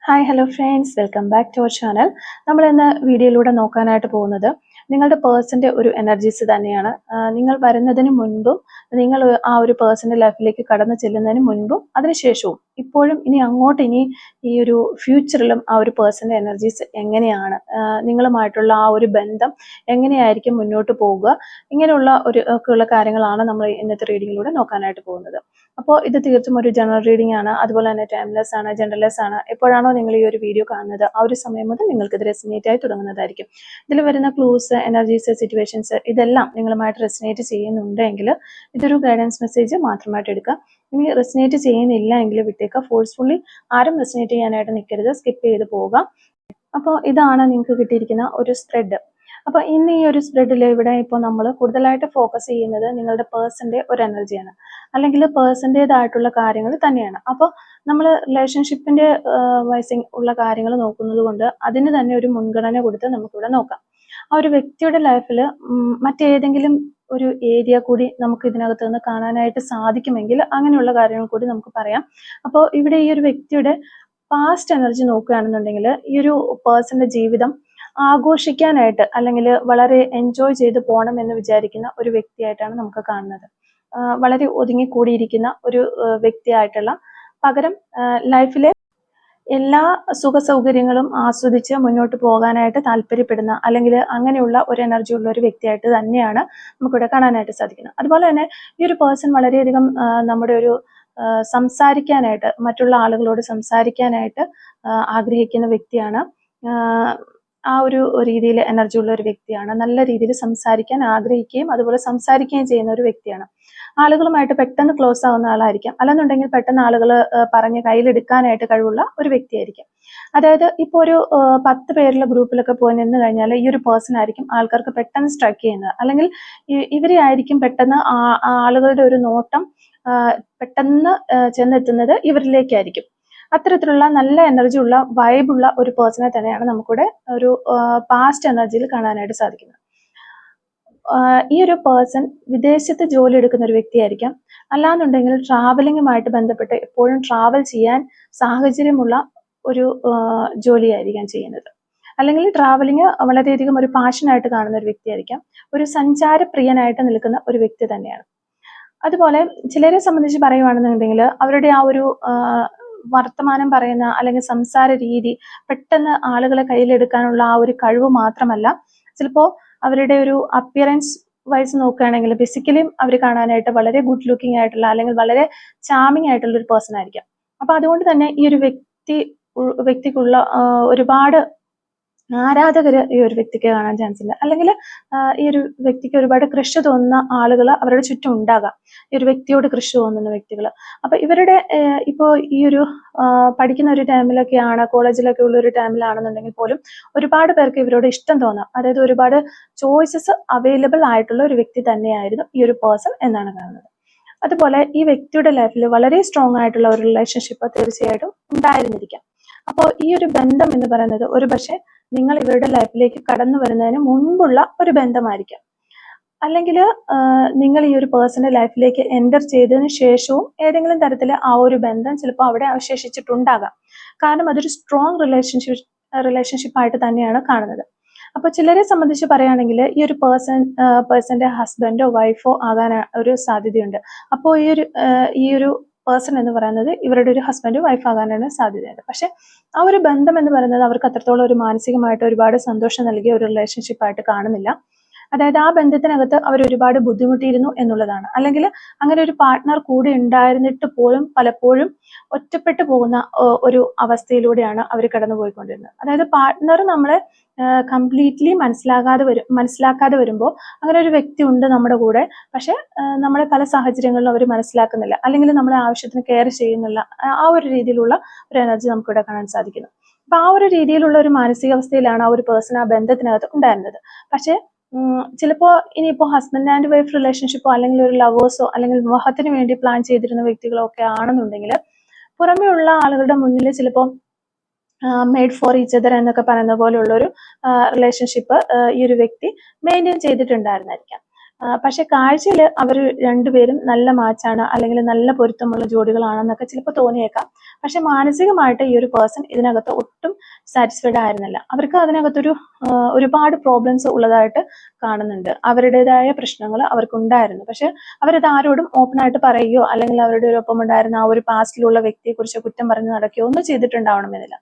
Hi hello friends, welcome back to our channel. നമ്മൾ ഇന്ന് വീഡിയോയിലൂടെ നോക്കാനായിട്ട് പോകുന്നത് നിങ്ങളുടെ പേഴ്സൻ്റെ ഒരു എനർജീസ് തന്നെയാണ്. നിങ്ങൾ വരുന്നതിന് മുൻപും നിങ്ങൾ ആ ഒരു പേഴ്സൻ്റെ ലൈഫിലേക്ക് കടന്നു ചെല്ലുന്നതിന് മുൻപും അതിനുശേഷവും ഇപ്പോഴും ഇനി അങ്ങോട്ട് ഇനി ഈ ഒരു ഫ്യൂച്ചറിലും ആ ഒരു പേഴ്സൻ്റെ എനർജീസ് എങ്ങനെയാണ്, നിങ്ങളുമായിട്ടുള്ള ആ ഒരു ബന്ധം എങ്ങനെയായിരിക്കും മുന്നോട്ട് പോകുക, ഇങ്ങനെയുള്ള ഒക്കെയുള്ള കാര്യങ്ങളാണ് നമ്മൾ ഇന്നത്തെ റീഡിങ്ങിലൂടെ നോക്കാനായിട്ട് പോകുന്നത്. അപ്പോൾ ഇത് തീർത്തും ഒരു ജനറൽ റീഡിംഗ് ആണ്. അതുപോലെ തന്നെ ടൈംലെസ് ആണ്, ജനറൽലെസ് ആണ്. എപ്പോഴാണോ നിങ്ങൾ ഈ ഒരു വീഡിയോ കാണുന്നത് ആ ഒരു സമയം മുതൽ നിങ്ങൾക്ക് ഇത് റെസിനേറ്റ് ആയി തുടങ്ങുന്നതായിരിക്കും. ഇതിൽ വരുന്ന ക്ലൂസ്, എനർജീസ്, സിറ്റുവേഷൻസ് ഇതെല്ലാം നിങ്ങളുമായിട്ട് റെസിനേറ്റ് ചെയ്യുന്നുണ്ടെങ്കിൽ ഇതൊരു ഗൈഡൻസ് മെസ്സേജ് മാത്രമായിട്ട് എടുക്കുക. ഇനി റെസിനേറ്റ് ചെയ്യുന്നില്ല എങ്കിൽ വിട്ടേക്കുക. ഫോഴ്സ്ഫുള്ളി ആരും റെസിനേറ്റ് ചെയ്യാനായിട്ട് നിൽക്കരുത്, സ്കിപ്പ് ചെയ്ത് പോവുക. അപ്പോൾ ഇതാണ് നിങ്ങൾക്ക് കിട്ടിയിരിക്കുന്ന ഒരു സ്പ്രെഡ്. അപ്പോൾ ഇന്ന് ഈ ഒരു സ്പ്രെഡിൽ ഇവിടെ ഇപ്പോൾ നമ്മൾ കൂടുതലായിട്ട് ഫോക്കസ് ചെയ്യുന്നത് നിങ്ങളുടെ പേഴ്സൻ്റെ ഒരു എനർജിയാണ്, അല്ലെങ്കിൽ പേഴ്സൻ്റേതായിട്ടുള്ള കാര്യങ്ങൾ തന്നെയാണ്. അപ്പോൾ നമ്മൾ റിലേഷൻഷിപ്പിൻ്റെ വൈസിങ് ഉള്ള കാര്യങ്ങൾ നോക്കുന്നത് കൊണ്ട് അതിന് തന്നെ ഒരു മുൻഗണന കൊടുത്ത് നമുക്കിവിടെ നോക്കാം. ആ ഒരു വ്യക്തിയുടെ ലൈഫിൽ മറ്റേതെങ്കിലും ഒരു ഏരിയ കൂടി നമുക്ക് ഇതിനകത്ത് നിന്ന് കാണാനായിട്ട് സാധിക്കുമെങ്കിൽ അങ്ങനെയുള്ള കാര്യങ്ങൾ കൂടി നമുക്ക് പറയാം. അപ്പോൾ ഇവിടെ ഈ ഒരു വ്യക്തിയുടെ പാസ്റ്റ് എനർജി നോക്കുകയാണെന്നുണ്ടെങ്കിൽ ഈ ഒരു പേഴ്സന്റെ ജീവിതം ആഘോഷിക്കാനായിട്ട് അല്ലെങ്കിൽ വളരെ എൻജോയ് ചെയ്ത് പോകണം എന്ന് വിചാരിക്കുന്ന ഒരു വ്യക്തിയായിട്ടാണ് നമുക്ക് കാണുന്നത്. വളരെ ഒതുങ്ങിക്കൂടിയിരിക്കുന്ന ഒരു വ്യക്തിയായിട്ടുള്ള, പകരം ലൈഫിലെ എല്ലാ സുഖ സൗകര്യങ്ങളും ആസ്വദിച്ച് മുന്നോട്ട് പോകാനായിട്ട് താല്പര്യപ്പെടുന്ന, അല്ലെങ്കിൽ അങ്ങനെയുള്ള ഒരു എനർജി ഉള്ള ഒരു വ്യക്തിയായിട്ട് തന്നെയാണ് നമുക്കിവിടെ കാണാനായിട്ട് സാധിക്കുന്നത്. അതുപോലെ തന്നെ ഈ ഒരു പേഴ്സൺ വളരെയധികം നമ്മുടെ ഒരു സംസാരിക്കാനായിട്ട്, മറ്റുള്ള ആളുകളോട് സംസാരിക്കാനായിട്ട് ആഗ്രഹിക്കുന്ന വ്യക്തിയാണ്. ആ ഒരു രീതിയിൽ എനർജി ഉള്ള ഒരു വ്യക്തിയാണ്. നല്ല രീതിയിൽ സംസാരിക്കാൻ ആഗ്രഹിക്കുകയും അതുപോലെ സംസാരിക്കുകയും ചെയ്യുന്ന ഒരു വ്യക്തിയാണ്. ആളുകളുമായിട്ട് പെട്ടെന്ന് ക്ലോസ് ആവുന്ന ആളായിരിക്കാം, അല്ലെന്നുണ്ടെങ്കിൽ പെട്ടെന്ന് ആളുകൾ പറഞ്ഞ് കയ്യിലെടുക്കാനായിട്ട് കഴിവുള്ള ഒരു വ്യക്തിയായിരിക്കും. അതായത് ഇപ്പോൾ ഒരു 10 പേരുള്ള ഗ്രൂപ്പിലൊക്കെ പോയി നിന്ന് കഴിഞ്ഞാൽ ഈ ഒരു പേഴ്സൺ ആയിരിക്കും ആൾക്കാർക്ക് പെട്ടെന്ന് സ്ട്രൈക്ക് ചെയ്യുന്നത്, അല്ലെങ്കിൽ ഇവരെ ആയിരിക്കും പെട്ടെന്ന് ആളുകളുടെ ഒരു നോട്ടം പെട്ടെന്ന് ചെന്നെത്തുന്നത് ഇവരിലേക്കായിരിക്കും. അത്തരത്തിലുള്ള നല്ല എനർജി ഉള്ള, വൈബുള്ള ഒരു പേഴ്സണെ തന്നെയാണ് നമുക്കിവിടെ ഒരു പാസ്റ്റ് എനർജിയിൽ കാണാനായിട്ട് സാധിക്കുന്നത്. ഈ ഒരു പേഴ്സൺ വിദേശത്ത് ജോലി എടുക്കുന്ന ഒരു വ്യക്തിയായിരിക്കാം, അല്ലാന്നുണ്ടെങ്കിൽ ട്രാവലിങ്ങുമായിട്ട് ബന്ധപ്പെട്ട് എപ്പോഴും ട്രാവൽ ചെയ്യാൻ സാഹചര്യമുള്ള ഒരു ജോലിയായിരിക്കാം ചെയ്യുന്നത്, അല്ലെങ്കിൽ ട്രാവലിംഗ് വളരെയധികം ഒരു പാഷനായിട്ട് കാണുന്ന ഒരു വ്യക്തിയായിരിക്കാം. ഒരു സഞ്ചാരപ്രിയനായിട്ട് നിൽക്കുന്ന ഒരു വ്യക്തി തന്നെയാണ്. അതുപോലെ ചിലരെ സംബന്ധിച്ച് പറയുവാണെന്നുണ്ടെങ്കിൽ അവരുടെ ആ ഒരു വർത്തമാനം പറയുന്ന അല്ലെങ്കിൽ സംസാര രീതി പെട്ടെന്ന് ആളുകളെ കയ്യിലെടുക്കാനുള്ള ആ ഒരു കഴിവ് മാത്രമല്ല, ചിലപ്പോൾ അവരുടെ ഒരു അപ്പിയറൻസ് വൈസ് നോക്കുകയാണെങ്കിൽ ഫിസിക്കലിയും അവർ കാണാനായിട്ട് വളരെ ഗുഡ് ലുക്കിംഗ് ആയിട്ടുള്ള, അല്ലെങ്കിൽ വളരെ ചാമിങ് ആയിട്ടുള്ള ഒരു പേഴ്സൺ ആയിരിക്കാം. അപ്പൊ അതുകൊണ്ട് തന്നെ ഈ ഒരു വ്യക്തിക്കുള്ള ഒരുപാട് ആരാധകര് ഈ ഒരു വ്യക്തിക്ക് കാണാൻ ചാൻസ് ഉണ്ട്, അല്ലെങ്കിൽ ഈ ഒരു വ്യക്തിക്ക് ഒരുപാട് ക്രഷ് തോന്നുന്ന ആളുകൾ അവരുടെ ചുറ്റും ഉണ്ടാകാം, ഈ ഒരു വ്യക്തിയോട് ക്രഷ് തോന്നുന്ന വ്യക്തികൾ. അപ്പൊ ഇവരുടെ ഇപ്പോൾ ഈ ഒരു പഠിക്കുന്ന ഒരു ടൈമിലൊക്കെയാണ്, കോളേജിലൊക്കെ ഉള്ള ഒരു ടൈമിലാണെന്നുണ്ടെങ്കിൽ പോലും ഒരുപാട് പേർക്ക് ഇവരോട് ഇഷ്ടം തോന്നാം. അതായത് ഒരുപാട് ചോയ്സസ് അവൈലബിൾ ആയിട്ടുള്ള ഒരു വ്യക്തി തന്നെയായിരുന്നു ഈ ഒരു പേഴ്സൺ എന്നാണ് കാണുന്നത്. അതുപോലെ ഈ വ്യക്തിയുടെ ലൈഫിൽ വളരെ സ്ട്രോങ് ആയിട്ടുള്ള ഒരു റിലേഷൻഷിപ്പ് തീർച്ചയായിട്ടും ഉണ്ടായിരുന്നിരിക്കാം. അപ്പോൾ ഈ ഒരു ബന്ധം എന്ന് പറയുന്നത് ഒരു പക്ഷേ നിങ്ങൾ ഇവരുടെ ലൈഫിലേക്ക് കടന്നു വരുന്നതിന് മുൻപുള്ള ഒരു ബന്ധമായിരിക്കാം, അല്ലെങ്കിൽ നിങ്ങൾ ഈ ഒരു പേഴ്സന്റെ ലൈഫിലേക്ക് എൻ്റർ ചെയ്തതിന് ശേഷവും ഏതെങ്കിലും തരത്തിൽ ആ ഒരു ബന്ധം ചിലപ്പോൾ അവിടെ അവശേഷിച്ചിട്ടുണ്ടാകാം. കാരണം അതൊരു സ്ട്രോങ് റിലേഷൻഷിപ്പായിട്ട് തന്നെയാണ് കാണുന്നത്. അപ്പോൾ ചിലരെ സംബന്ധിച്ച് പറയുകയാണെങ്കിൽ ഈ ഒരു പേഴ്സന്റെ ഹസ്ബൻഡോ വൈഫോ ആകാൻ ഒരു സാധ്യതയുണ്ട്. അപ്പോൾ ഈ ഒരു പേഴ്സൺ എന്ന് പറയുന്നത് ഇവരുടെ ഒരു ഹസ്ബൻഡ് വൈഫ് ആകാനാണ് സാധ്യതയുണ്ട്. പക്ഷെ ആ ഒരു ബന്ധം എന്ന് പറയുന്നത് അവർക്ക് അത്രത്തോളം ഒരു മാനസികമായിട്ട് ഒരുപാട് സന്തോഷം നൽകിയ ഒരു റിലേഷൻഷിപ്പായിട്ട് കാണുന്നില്ല. അതായത് ആ ബന്ധത്തിനകത്ത് അവർ ഒരുപാട് ബുദ്ധിമുട്ടിയിരുന്നു എന്നുള്ളതാണ്. അല്ലെങ്കിൽ അങ്ങനെ ഒരു പാർട്ട്ണർ കൂടെ ഉണ്ടായിരുന്നിട്ട് പോലും പലപ്പോഴും ഒറ്റപ്പെട്ടു പോകുന്ന ഒരു അവസ്ഥയിലൂടെയാണ് അവർ കടന്നുപോയിക്കൊണ്ടിരുന്നത്. അതായത് പാർട്ട്ണർ നമ്മളെ കംപ്ലീറ്റ്ലി മനസ്സിലാക്കാതെ വരുമ്പോൾ അങ്ങനെ ഒരു വ്യക്തി ഉണ്ട് നമ്മുടെ കൂടെ, പക്ഷെ നമ്മളെ പല സാഹചര്യങ്ങളിലും അവർ മനസ്സിലാക്കുന്നില്ല, അല്ലെങ്കിൽ നമ്മളെ ആവശ്യത്തിന് കെയർ ചെയ്യുന്നില്ല. ആ ഒരു രീതിയിലുള്ള ഒരു എനർജി നമുക്കിവിടെ കാണാൻ സാധിക്കുന്നു. അപ്പൊ ആ ഒരു രീതിയിലുള്ള ഒരു മാനസികാവസ്ഥയിലാണ് ആ ഒരു പേഴ്സൺ ആ ബന്ധത്തിനകത്ത് ഉണ്ടായിരുന്നത്. പക്ഷെ ചിലപ്പോൾ ഇനിയിപ്പോൾ ഹസ്ബൻഡ് ആൻഡ് വൈഫ് റിലേഷൻഷിപ്പോ അല്ലെങ്കിൽ ഒരു ലവേഴ്സോ അല്ലെങ്കിൽ വിവാഹത്തിന് വേണ്ടി പ്ലാൻ ചെയ്തിരുന്ന വ്യക്തികളോ ഒക്കെ ആണെന്നുണ്ടെങ്കിൽ പുറമേ ഉള്ള ആളുകളുടെ മുന്നിൽ ചിലപ്പോൾ മെയ്ഡ് ഫോർ ഈച്ച് അതർ എന്നൊക്കെ പറയുന്ന പോലെയുള്ള ഒരു റിലേഷൻഷിപ്പ് ഈ ഒരു വ്യക്തി മെയിൻറ്റെയിൻ ചെയ്തിട്ടുണ്ടായിരുന്നായിരിക്കാം. പക്ഷെ കാഴ്ചയിൽ അവർ രണ്ടുപേരും നല്ല മാച്ചാണ് അല്ലെങ്കിൽ നല്ല പൊരുത്തമുള്ള ജോഡികളാണെന്നൊക്കെ ചിലപ്പോൾ തോന്നിയേക്കാം. പക്ഷെ മാനസികമായിട്ട് ഈ ഒരു പേഴ്സൺ ഇതിനകത്ത് ഒട്ടും സാറ്റിസ്ഫൈഡ് ആയിരുന്നില്ല. അവർക്ക് അതിനകത്തൊരു ഒരുപാട് പ്രോബ്ലംസ് ഉള്ളതായിട്ട് കാണുന്നുണ്ട്. അവരുടേതായ പ്രശ്നങ്ങൾ അവർക്കുണ്ടായിരുന്നു. പക്ഷെ അവരത് ആരോടും ഓപ്പൺ ആയിട്ട് പറയുകയോ അല്ലെങ്കിൽ അവരുടെ ഒപ്പം ഉണ്ടായിരുന്ന ആ ഒരു പാസ്റ്റിലുള്ള വ്യക്തിയെക്കുറിച്ച് കുറ്റം പറഞ്ഞ് നടക്കുകയോ ഒന്നും ചെയ്തിട്ടുണ്ടാവണമെന്നില്ല.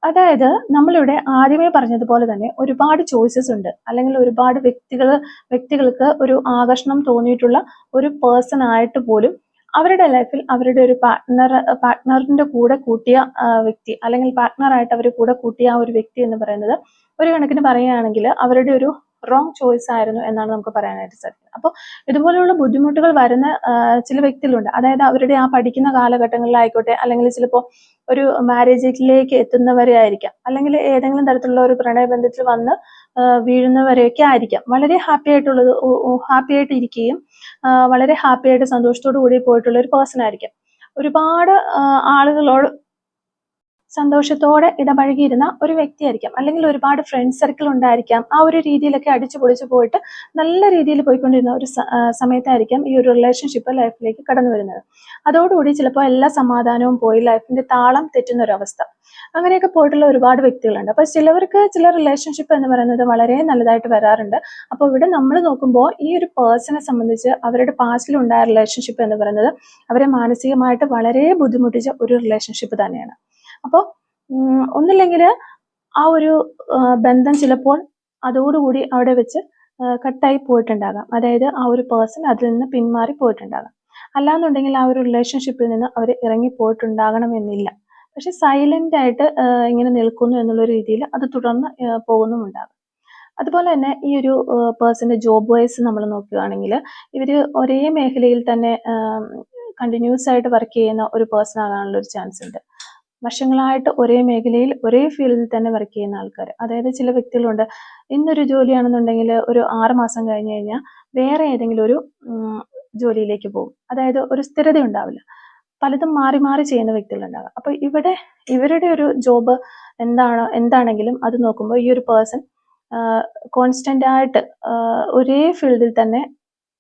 അതായത് നമ്മളിവിടെ ആദ്യമേ പറഞ്ഞതുപോലെ തന്നെ ഒരുപാട് ചോയ്സസ് ഉണ്ട്, അല്ലെങ്കിൽ ഒരുപാട് വ്യക്തികൾക്ക് ഒരു ആകർഷണം തോന്നിയിട്ടുള്ള ഒരു പേഴ്സൺ ആയിട്ട് പോലും അവരുടെ ലൈഫിൽ അവരുടെ ഒരു പാർട്ട്ണറിന്റെ കൂടെ കൂട്ടിയ വ്യക്തി, അല്ലെങ്കിൽ പാർട്ട്ണറായിട്ട് അവർ കൂടെ കൂട്ടിയ ആ ഒരു വ്യക്തി എന്ന് പറയുന്നത് ഒരു കണക്കിന് പറയുകയാണെങ്കിൽ അവരുടെ ഒരു റോങ് ചോയ്സ് ആയിരുന്നു എന്നാണ് നമുക്ക് പറയാനായിട്ട് സാധിക്കുന്നത്. അപ്പോൾ ഇതുപോലെയുള്ള ബുദ്ധിമുട്ടുകൾ വരുന്ന ചില വ്യക്തികളുണ്ട്. അതായത് അവരുടെ ആ പഠിക്കുന്ന കാലഘട്ടങ്ങളിലായിക്കോട്ടെ, അല്ലെങ്കിൽ ചിലപ്പോൾ ഒരു മാരേജിലേക്ക് എത്തുന്നവരെ ആയിരിക്കാം, അല്ലെങ്കിൽ ഏതെങ്കിലും തരത്തിലുള്ള ഒരു പ്രണയബന്ധത്തിൽ വന്ന് വീഴുന്നവരെയൊക്കെ ആയിരിക്കാം. വളരെ ഹാപ്പി ആയിട്ട് ഇരിക്കുകയും വളരെ ഹാപ്പി ആയിട്ട് സന്തോഷത്തോടു കൂടി പോയിട്ടുള്ള ഒരു പേഴ്സൺ ആയിരിക്കാം. ഒരുപാട് ആളുകളോട് സന്തോഷത്തോടെ ഇടപഴകിയിരുന്ന ഒരു വ്യക്തിയായിരിക്കാം, അല്ലെങ്കിൽ ഒരുപാട് ഫ്രണ്ട് സർക്കിൾ ഉണ്ടായിരിക്കാം. ആ ഒരു രീതിയിലൊക്കെ അടിച്ചു പൊളിച്ചു പോയിട്ട് നല്ല രീതിയിൽ പോയിക്കൊണ്ടിരുന്ന ഒരു സമയത്തായിരിക്കാം ഈ ഒരു റിലേഷൻഷിപ്പ് ലൈഫിലേക്ക് കടന്നു വരുന്നത്. അതോടുകൂടി ചിലപ്പോൾ എല്ലാ സമാധാനവും പോയി ലൈഫിന്റെ താളം തെറ്റുന്ന ഒരു അവസ്ഥ, അങ്ങനെയൊക്കെ പോയിട്ടുള്ള ഒരുപാട് വ്യക്തികളുണ്ട്. അപ്പൊ ചില റിലേഷൻഷിപ്പ് എന്ന് പറയുന്നത് വളരെ നല്ലതായിട്ട് വരാറുണ്ട്. അപ്പോൾ ഇവിടെ നമ്മൾ നോക്കുമ്പോൾ ഈ ഒരു പേഴ്സണെ സംബന്ധിച്ച് അവരുടെ പാസ്റ്റിൽ ഉണ്ടായ റിലേഷൻഷിപ്പ് എന്ന് പറയുന്നത് അവരെ മാനസികമായിട്ട് വളരെ ബുദ്ധിമുട്ടിച്ച ഒരു റിലേഷൻഷിപ്പ് തന്നെയാണ്. അപ്പോൾ ഒന്നില്ലെങ്കിൽ ആ ഒരു ബന്ധം ചിലപ്പോൾ അതോടുകൂടി അവിടെ വെച്ച് കട്ടായി പോയിട്ടുണ്ടാകാം. അതായത് ആ ഒരു പേഴ്സൺ അതിൽ നിന്ന് പിന്മാറി പോയിട്ടുണ്ടാകാം. അല്ലാന്നുണ്ടെങ്കിൽ ആ ഒരു റിലേഷൻഷിപ്പിൽ നിന്ന് അവർ ഇറങ്ങി പോയിട്ടുണ്ടാകണമെന്നില്ല. പക്ഷെ സൈലന്റ് ആയിട്ട് ഇങ്ങനെ നിൽക്കുന്നു എന്നുള്ള രീതിയിൽ അത് തുടർന്ന് പോകുന്നുമുണ്ടാകും. അതുപോലെ തന്നെ ഈ ഒരു പേഴ്സന്റെ ജോബ് വൈസ് നമ്മൾ നോക്കുകയാണെങ്കിൽ ഇവർ ഒരേ മേഖലയിൽ തന്നെ കണ്ടിന്യൂസ് ആയിട്ട് വർക്ക് ചെയ്യുന്ന ഒരു പേഴ്സൺ ആകാനുള്ള ഒരു ചാൻസ് ഉണ്ട്. വർഷങ്ങളായിട്ട് ഒരേ മേഖലയിൽ ഒരേ ഫീൽഡിൽ തന്നെ വർക്ക് ചെയ്യുന്ന ആൾക്കാർ. അതായത് ചില വ്യക്തികളുണ്ട്, ഇന്നൊരു ജോലിയാണെന്നുണ്ടെങ്കിൽ ഒരു 6 മാസം കഴിഞ്ഞ് കഴിഞ്ഞാൽ വേറെ ഏതെങ്കിലും ഒരു ജോലിയിലേക്ക് പോകും. അതായത് ഒരു സ്ഥിരത ഉണ്ടാവില്ല, പലതും മാറി മാറി ചെയ്യുന്ന വ്യക്തികളുണ്ടാകും. അപ്പൊ ഇവിടെ ഇവരുടെ ഒരു ജോബ് എന്താണെങ്കിലും അത് നോക്കുമ്പോൾ ഈ ഒരു പേഴ്സൺ കോൺസ്റ്റന്റ് ആയിട്ട് ഒരേ ഫീൽഡിൽ തന്നെ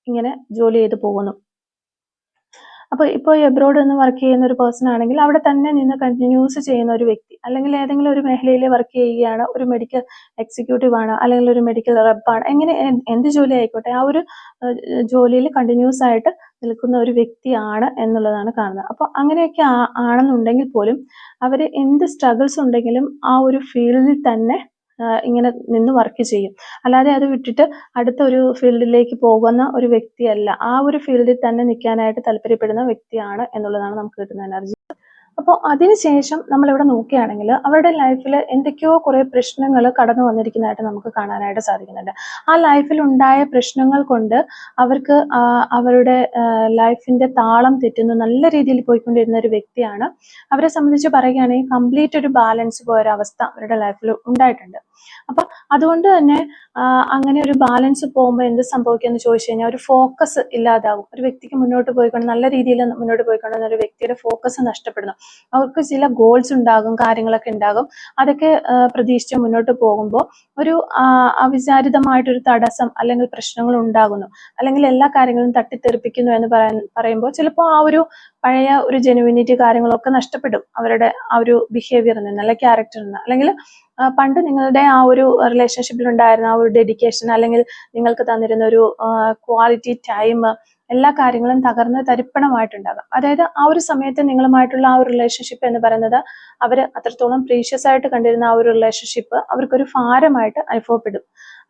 ഇങ്ങനെ ജോലി ചെയ്ത് പോകുന്നു. അപ്പോൾ ഇപ്പോൾ എബ്രോഡ് നിന്ന് വർക്ക് ചെയ്യുന്ന ഒരു പേഴ്സൺ ആണെങ്കിൽ അവിടെ തന്നെ നിന്ന് കണ്ടിന്യൂസ് ചെയ്യുന്ന ഒരു വ്യക്തി, അല്ലെങ്കിൽ ഏതെങ്കിലും ഒരു മേഖലയിൽ വർക്ക് ചെയ്യുകയാണ്, ഒരു മെഡിക്കൽ എക്സിക്യൂട്ടീവ് ആണ്, അല്ലെങ്കിൽ ഒരു മെഡിക്കൽ റെപ്പാണ്, എങ്ങനെ എന്ത് ജോലി ആയിക്കോട്ടെ ആ ഒരു ജോലിയിൽ കണ്ടിന്യൂസ് ആയിട്ട് നിൽക്കുന്ന ഒരു വ്യക്തിയാണ് എന്നുള്ളതാണ് കാണുന്നത്. അപ്പോൾ അങ്ങനെയൊക്കെ ആണെന്നുണ്ടെങ്കിൽ പോലും അവർ എന്ത് സ്ട്രഗിൾസ് ഉണ്ടെങ്കിലും ആ ഒരു ഫീൽഡിൽ തന്നെ ഇങ്ങനെ നിന്ന് വർക്ക് ചെയ്യും. അല്ലാതെ അത് വിട്ടിട്ട് അടുത്ത ഒരു ഫീൽഡിലേക്ക് പോകുന്ന ഒരു വ്യക്തിയല്ല, ആ ഒരു ഫീൽഡിൽ തന്നെ നിൽക്കാനായിട്ട് താല്പര്യപ്പെടുന്ന വ്യക്തിയാണ് എന്നുള്ളതാണ് നമുക്ക് കിട്ടുന്ന എനർജി. അപ്പോൾ അതിനുശേഷം നമ്മളിവിടെ നോക്കുകയാണെങ്കിൽ അവരുടെ ലൈഫിൽ എന്തൊക്കെയോ കുറേ പ്രശ്നങ്ങൾ കടന്നു വന്നിരിക്കുന്നതായിട്ട് നമുക്ക് കാണാനായിട്ട് സാധിക്കുന്നുണ്ട്. ആ ലൈഫിൽ ഉണ്ടായ പ്രശ്നങ്ങൾ കൊണ്ട് അവർക്ക് അവരുടെ ലൈഫിന്റെ താളം തെറ്റുന്നു, നല്ല രീതിയിൽ പോയിക്കൊണ്ടിരുന്ന ഒരു വ്യക്തിയാണ്. അവരെ സംബന്ധിച്ച് പറയുകയാണെങ്കിൽ കംപ്ലീറ്റ് ഒരു ബാലൻസ് പോയൊരവസ്ഥ അവരുടെ ലൈഫിൽ ഉണ്ടായിട്ടുണ്ട്. അപ്പൊ അതുകൊണ്ട് തന്നെ അങ്ങനെ ഒരു ബാലൻസ് പോകുമ്പോൾ എന്ത് സംഭവിക്കുമെന്ന് ചോദിച്ചു കഴിഞ്ഞാൽ ഒരു ഫോക്കസ് ഇല്ലാതാകും. ഒരു വ്യക്തിക്ക് മുന്നോട്ട് പോയിക്കൊണ്ട് നല്ല രീതിയിൽ മുന്നോട്ട് പോയിക്കൊണ്ടുന്ന ഒരു വ്യക്തിയുടെ ഫോക്കസ് നഷ്ടപ്പെടുന്നു. അവർക്ക് ചില ഗോൾസ് ഉണ്ടാകും, കാര്യങ്ങളൊക്കെ ഉണ്ടാകും. അതൊക്കെ പ്രതീക്ഷിച്ച് മുന്നോട്ട് പോകുമ്പോൾ ഒരു അവിചാരിതമായിട്ടൊരു തടസ്സം അല്ലെങ്കിൽ പ്രശ്നങ്ങൾ ഉണ്ടാകുന്നു, അല്ലെങ്കിൽ എല്ലാ കാര്യങ്ങളും തട്ടിത്തെറിപ്പിക്കുന്നു എന്ന് പറയുമ്പോൾ ചിലപ്പോൾ ആ ഒരു പഴയ ഒരു ജെനുവിനിറ്റി കാര്യങ്ങളൊക്കെ നഷ്ടപ്പെടും അവരുടെ ആ ഒരു ബിഹേവിയറിൽ നിന്ന്, അല്ലെങ്കിൽ ക്യാരക്ടറിൽ നിന്ന്, അല്ലെങ്കിൽ പണ്ട് നിങ്ങളുടെ ആ ഒരു റിലേഷൻഷിപ്പിൽ ഉണ്ടായിരുന്ന ആ ഒരു ഡെഡിക്കേഷൻ, അല്ലെങ്കിൽ നിങ്ങൾക്ക് തന്നിരുന്ന ഒരു ക്വാളിറ്റി ടൈം, എല്ലാ കാര്യങ്ങളും തകർന്ന് തരിപ്പണമായിട്ടുണ്ടാകാം. അതായത് ആ ഒരു സമയത്ത് നിങ്ങളുമായിട്ടുള്ള ആ ഒരു റിലേഷൻഷിപ്പ് എന്ന് പറയുന്നത് അവർ അത്രത്തോളം പ്രീഷ്യസ് ആയിട്ട് കണ്ടിരുന്ന ആ ഒരു റിലേഷൻഷിപ്പ് അവർക്കൊരു ഭാരമായിട്ട് അനുഭവപ്പെടും.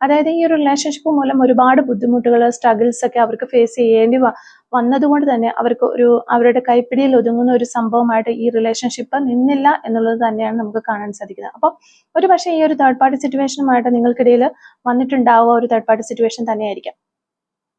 അതായത് ഈ ഒരു റിലേഷൻഷിപ്പ് മൂലം ഒരുപാട് ബുദ്ധിമുട്ടുകൾ, സ്ട്രഗിൾസ് ഒക്കെ അവർക്ക് ഫേസ് ചെയ്യേണ്ടി വന്നതുകൊണ്ട് തന്നെ അവർക്ക് അവരുടെ കൈപ്പിടിയിൽ ഒതുങ്ങുന്ന ഒരു സംഭവമായിട്ട് ഈ റിലേഷൻഷിപ്പ് നിന്നില്ല എന്നുള്ളത് തന്നെയാണ് നമുക്ക് കാണാൻ സാധിക്കുന്നത്. അപ്പോൾ ഒരു പക്ഷേ ഈ ഒരു തേർഡ് പാർട്ടി സിറ്റുവേഷനുമായിട്ട് നിങ്ങൾക്കിടയിൽ വന്നിട്ടുണ്ടാവുക ഒരു തേർഡ് പാർട്ടി സിറ്റുവേഷൻ തന്നെയായിരിക്കാം.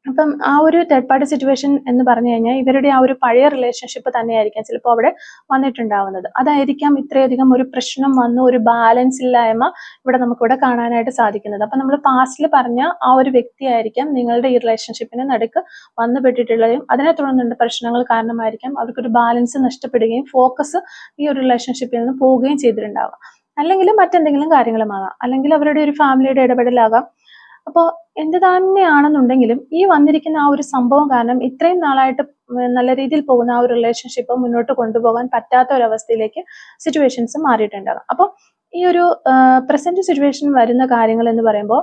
അപ്പം ആ ഒരു തേർഡ് പാർട്ടി സിറ്റുവേഷൻ എന്ന് പറഞ്ഞു കഴിഞ്ഞാൽ ഇവരുടെ ആ ഒരു പഴയ റിലേഷൻഷിപ്പ് തന്നെയായിരിക്കാം ചിലപ്പോൾ അവിടെ വന്നിട്ടുണ്ടാവുന്നത്. അതായിരിക്കാം ഇത്രയധികം ഒരു പ്രശ്നം വന്നു, ഒരു ബാലൻസ് ഇല്ലായ്മ ഇവിടെ നമുക്കിവിടെ കാണാനായിട്ട് സാധിക്കുന്നത്. അപ്പം നമ്മൾ പാസ്റ്റിൽ പറഞ്ഞ ആ ഒരു വ്യക്തിയായിരിക്കാം നിങ്ങളുടെ ഈ റിലേഷൻഷിപ്പിന് നടുക്ക് വന്നുപെട്ടിട്ടുള്ളതും അതിനെ തുടർന്നുള്ള പ്രശ്നങ്ങൾ കാരണമായിരിക്കാം അവർക്കൊരു ബാലൻസ് നഷ്ടപ്പെടുകയും ഫോക്കസ് ഈ ഒരു റിലേഷൻഷിപ്പിൽ നിന്ന് പോവുകയും ചെയ്തിട്ടുണ്ടാവാം. അല്ലെങ്കിൽ മറ്റെന്തെങ്കിലും കാര്യങ്ങളുമാകാം, അല്ലെങ്കിൽ അവരുടെ ഒരു ഫാമിലിയുടെ ഇടപെടലാകാം. അപ്പോൾ എന്ത് തന്നെയാണെന്നുണ്ടെങ്കിലും ഈ വന്നിരിക്കുന്ന ആ ഒരു സംഭവം കാരണം ഇത്രയും നാളായിട്ട് നല്ല രീതിയിൽ പോകുന്ന ആ ഒരു റിലേഷൻഷിപ്പ് മുന്നോട്ട് കൊണ്ടുപോകാൻ പറ്റാത്ത ഒരവസ്ഥയിലേക്ക് സിറ്റുവേഷൻസ് മാറിയിട്ടുണ്ടാകും. അപ്പോൾ ഈ ഒരു പ്രസന്റ് സിറ്റുവേഷൻ വരുന്ന കാര്യങ്ങൾ എന്ന് പറയുമ്പോൾ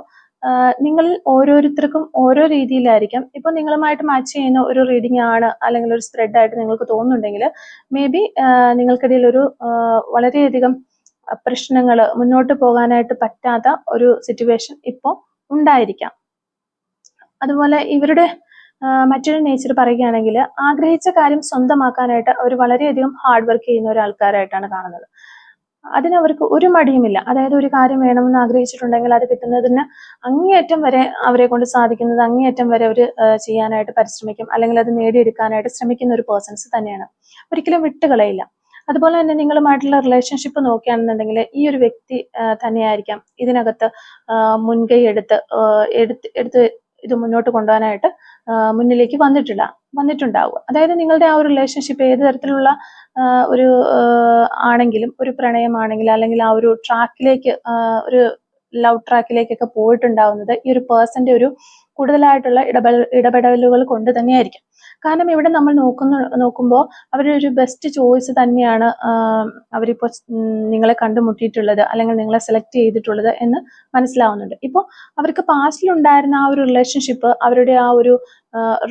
നിങ്ങളിൽ ഓരോരുത്തർക്കും ഓരോ രീതിയിലായിരിക്കാം. ഇപ്പൊ നിങ്ങളുമായിട്ട് മാച്ച് ചെയ്യുന്ന ഒരു റീഡിംഗ് ആണ് അല്ലെങ്കിൽ ഒരു സ്പ്രെഡ് ആയിട്ട് നിങ്ങൾക്ക് തോന്നുന്നുണ്ടെങ്കിൽ മേ ബി നിങ്ങൾക്കിടയിൽ ഒരു വളരെയധികം പ്രശ്നങ്ങൾ മുന്നോട്ട് പോകാനായിട്ട് പറ്റാത്ത ഒരു സിറ്റുവേഷൻ ഇപ്പോൾ ഉണ്ടായിരിക്കാം. അതുപോലെ ഇവരുടെ മറ്റൊരു നേച്ചർ പറയുകയാണെങ്കിൽ ആഗ്രഹിച്ച കാര്യം സ്വന്തമാക്കാനായിട്ട് അവർ വളരെയധികം ഹാർഡ് വർക്ക് ചെയ്യുന്ന ഒരാൾക്കാരായിട്ടാണ് കാണുന്നത്. അതിനവർക്ക് ഒരു മടിയുമില്ല. അതായത് ഒരു കാര്യം വേണമെന്ന് ആഗ്രഹിച്ചിട്ടുണ്ടെങ്കിൽ അത് കിട്ടുന്നതിന് അങ്ങേയറ്റം വരെ അവരെ കൊണ്ട് സാധിക്കുന്നത് അങ്ങേയറ്റം വരെ അവർ ചെയ്യാനായിട്ട് പരിശ്രമിക്കും, അല്ലെങ്കിൽ അത് നേടിയെടുക്കാനായിട്ട് ശ്രമിക്കുന്ന ഒരു പേഴ്സൺസ് തന്നെയാണ്. ഒരിക്കലും വിട്ടുകളയില്ല. അതുപോലെ തന്നെ നിങ്ങളുമായിട്ടുള്ള റിലേഷൻഷിപ്പ് നോക്കുകയാണെന്നുണ്ടെങ്കിൽ ഈ ഒരു വ്യക്തി തന്നെയായിരിക്കാം ഇതിനകത്ത് മുൻകൈ എടുത്ത് ഇത് മുന്നോട്ട് കൊണ്ടുപോകാനായിട്ട് മുന്നിലേക്ക് വന്നിട്ടുണ്ടാവുക. അതായത് നിങ്ങളുടെ ആ ഒരു റിലേഷൻഷിപ്പ് ഏത് തരത്തിലുള്ള ഒരു ആണെങ്കിലും, ഒരു പ്രണയമാണെങ്കിൽ അല്ലെങ്കിൽ ആ ഒരു ട്രാക്കിലേക്ക് ഒരു ലവ് ട്രാക്കിലേക്കൊക്കെ പോയിട്ടുണ്ടാവുന്നത് ഈ ഒരു പേഴ്സന്റെ ഒരു കൂടുതലായിട്ടുള്ള ഇടപെടലുകൾ കൊണ്ട് തന്നെയായിരിക്കും. കാരണം ഇവിടെ നമ്മൾ നോക്കുമ്പോൾ അവരൊരു ബെസ്റ്റ് ചോയ്സ് തന്നെയാണ് അവരിപ്പോൾ നിങ്ങളെ കണ്ടുമുട്ടിയിട്ടുള്ളത് അല്ലെങ്കിൽ നിങ്ങളെ സെലക്ട് ചെയ്തിട്ടുള്ളത് എന്ന് മനസ്സിലാവുന്നുണ്ട്. ഇപ്പോൾ അവർക്ക് പാസ്റ്റിൽ ഉണ്ടായിരുന്ന ആ ഒരു റിലേഷൻഷിപ്പ് അവരുടെ ആ ഒരു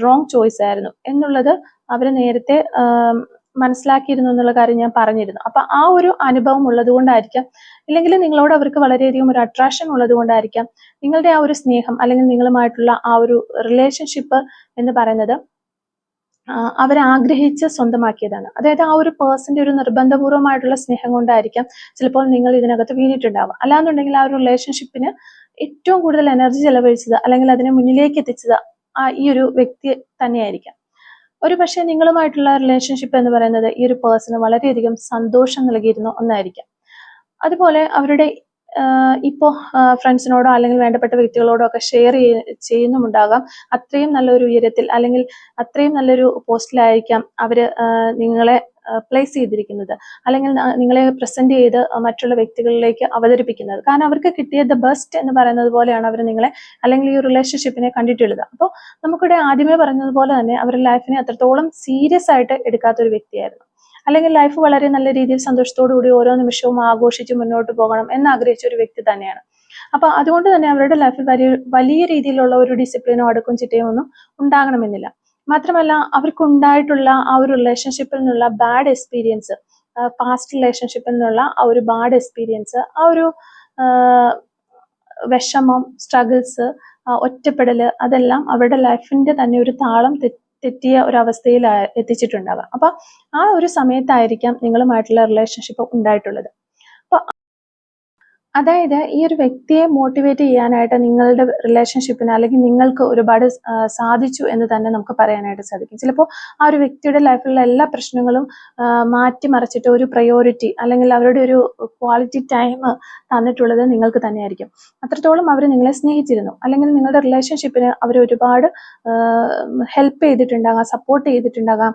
റോങ് ചോയ്സ് ആയിരുന്നു എന്നുള്ളത് അവർ നേരത്തെ മനസ്സിലാക്കിയിരുന്നു എന്നുള്ള കാര്യം ഞാൻ പറഞ്ഞിരുന്നു. അപ്പൊ ആ ഒരു അനുഭവം ഉള്ളത് കൊണ്ടായിരിക്കാം, ഇല്ലെങ്കിൽ നിങ്ങളോട് അവർക്ക് വളരെയധികം ഒരു അട്രാക്ഷൻ ഉള്ളത് കൊണ്ടായിരിക്കാം നിങ്ങളുടെ ആ ഒരു സ്നേഹം അല്ലെങ്കിൽ നിങ്ങളുമായിട്ടുള്ള ആ ഒരു റിലേഷൻഷിപ്പ് എന്ന് പറയുന്നത് അവരാഗ്രഹിച്ച് സ്വന്തമാക്കിയതാണ്. അതായത് ആ ഒരു പേഴ്സന്റെ ഒരു നിർബന്ധപൂർവമായിട്ടുള്ള സ്നേഹം കൊണ്ടായിരിക്കാം ചിലപ്പോൾ നിങ്ങൾ ഇതിനകത്ത് വീണിട്ടുണ്ടാവുക. അല്ലാന്നുണ്ടെങ്കിൽ ആ ഒരു റിലേഷൻഷിപ്പിന് ഏറ്റവും കൂടുതൽ എനർജി ചെലവഴിച്ചത് അല്ലെങ്കിൽ അതിനെ മുന്നിലേക്ക് എത്തിച്ചത് ഈ ഒരു വ്യക്തി തന്നെയായിരിക്കാം. ഒരു പക്ഷേ നിങ്ങളുമായിട്ടുള്ള റിലേഷൻഷിപ്പ് എന്ന് പറയുന്നത് ഈ ഒരു പേഴ്സണ് വളരെയധികം സന്തോഷം നൽകിയിരുന്ന ഒന്നായിരിക്കാം. അതുപോലെ അവരുടെ ഇപ്പോൾ ഫ്രണ്ട്സിനോടോ അല്ലെങ്കിൽ വേണ്ടപ്പെട്ട വ്യക്തികളോടോ ഒക്കെ ഷെയർ ചെയ്യുന്നുമുണ്ടാകാം. അത്രയും നല്ലൊരു ഉയരത്തിൽ അല്ലെങ്കിൽ അത്രയും നല്ലൊരു പോസ്റ്റിലായിരിക്കാം അവർ നിങ്ങളെ പ്ലേസ് ചെയ്തിരിക്കുന്നത്, അല്ലെങ്കിൽ നിങ്ങളെ പ്രസന്റ് ചെയ്ത് മറ്റുള്ള വ്യക്തികളിലേക്ക് അവതരിപ്പിക്കുന്നത്. കാരണം അവർക്ക് കിട്ടിയ ദ ബെസ്റ്റ് എന്ന് പറയുന്നത് പോലെയാണ് അവർ നിങ്ങളെ അല്ലെങ്കിൽ ഈ റിലേഷൻഷിപ്പിനെ കണ്ടിട്ടുള്ളത്. അപ്പോൾ നമുക്കിവിടെ ആദ്യമേ പറഞ്ഞതുപോലെ തന്നെ അവരുടെ ലൈഫിനെ അത്രത്തോളം സീരിയസ് ആയിട്ട് എടുക്കാത്തൊരു വ്യക്തിയായിരുന്നു. അല്ലെങ്കിൽ ലൈഫ് വളരെ നല്ല രീതിയിൽ സന്തോഷത്തോടുകൂടി ഓരോ നിമിഷവും ആഘോഷിച്ച് മുന്നോട്ട് പോകണം എന്ന് ആഗ്രഹിച്ച ഒരു വ്യക്തി തന്നെയാണ്. അപ്പൊ അതുകൊണ്ട് തന്നെ അവരുടെ ലൈഫിൽ വലിയ രീതിയിലുള്ള ഒരു ഡിസിപ്ലിനോ അടുക്കും ചിട്ടയോ ഒന്നും ഉണ്ടാകണമെന്നില്ല. മാത്രമല്ല അവർക്കുണ്ടായിട്ടുള്ള ആ ഒരു റിലേഷൻഷിപ്പിൽ നിന്നുള്ള ബാഡ് എക്സ്പീരിയൻസ്, പാസ്റ്റ് റിലേഷൻഷിപ്പിൽ നിന്നുള്ള ആ ഒരു ബാഡ് എക്സ്പീരിയൻസ്, ആ ഒരു വിഷമം, സ്ട്രഗിൾസ്, ഒറ്റപ്പെടല്, അതെല്ലാം അവരുടെ ലൈഫിന്റെ തന്നെ ഒരു താളം തെറ്റിയ ഒരവസ്ഥയിൽ എത്തിച്ചിട്ടുണ്ടാകാം. അപ്പൊ ആ ഒരു സമയത്തായിരിക്കാം നിങ്ങളുമായിട്ടുള്ള റിലേഷൻഷിപ്പ് ഉണ്ടായിട്ടുള്ളത്. അപ്പൊ അതായത് ഈ ഒരു വ്യക്തിയെ മോട്ടിവേറ്റ് ചെയ്യാനായിട്ട് നിങ്ങളുടെ റിലേഷൻഷിപ്പിന് അല്ലെങ്കിൽ നിങ്ങൾക്ക് ഒരുപാട് സാധിച്ചു എന്ന് തന്നെ നമുക്ക് പറയാനായിട്ട് സാധിക്കും. ചിലപ്പോൾ ആ ഒരു വ്യക്തിയുടെ ലൈഫിലുള്ള എല്ലാ പ്രശ്നങ്ങളും മാറ്റിമറിച്ചിട്ട് ഒരു പ്രയോറിറ്റി അല്ലെങ്കിൽ അവരുടെ ഒരു ക്വാളിറ്റി ടൈം തന്നിട്ടുള്ളത് നിങ്ങൾക്ക് തന്നെയായിരിക്കും. അത്രത്തോളം അവർ നിങ്ങളെ സ്നേഹിച്ചിരുന്നു, അല്ലെങ്കിൽ നിങ്ങളുടെ റിലേഷൻഷിപ്പിന് അവർ ഒരുപാട് ഹെൽപ്പ് ചെയ്തിട്ടുണ്ടാകാം, സപ്പോർട്ട് ചെയ്തിട്ടുണ്ടാകാം.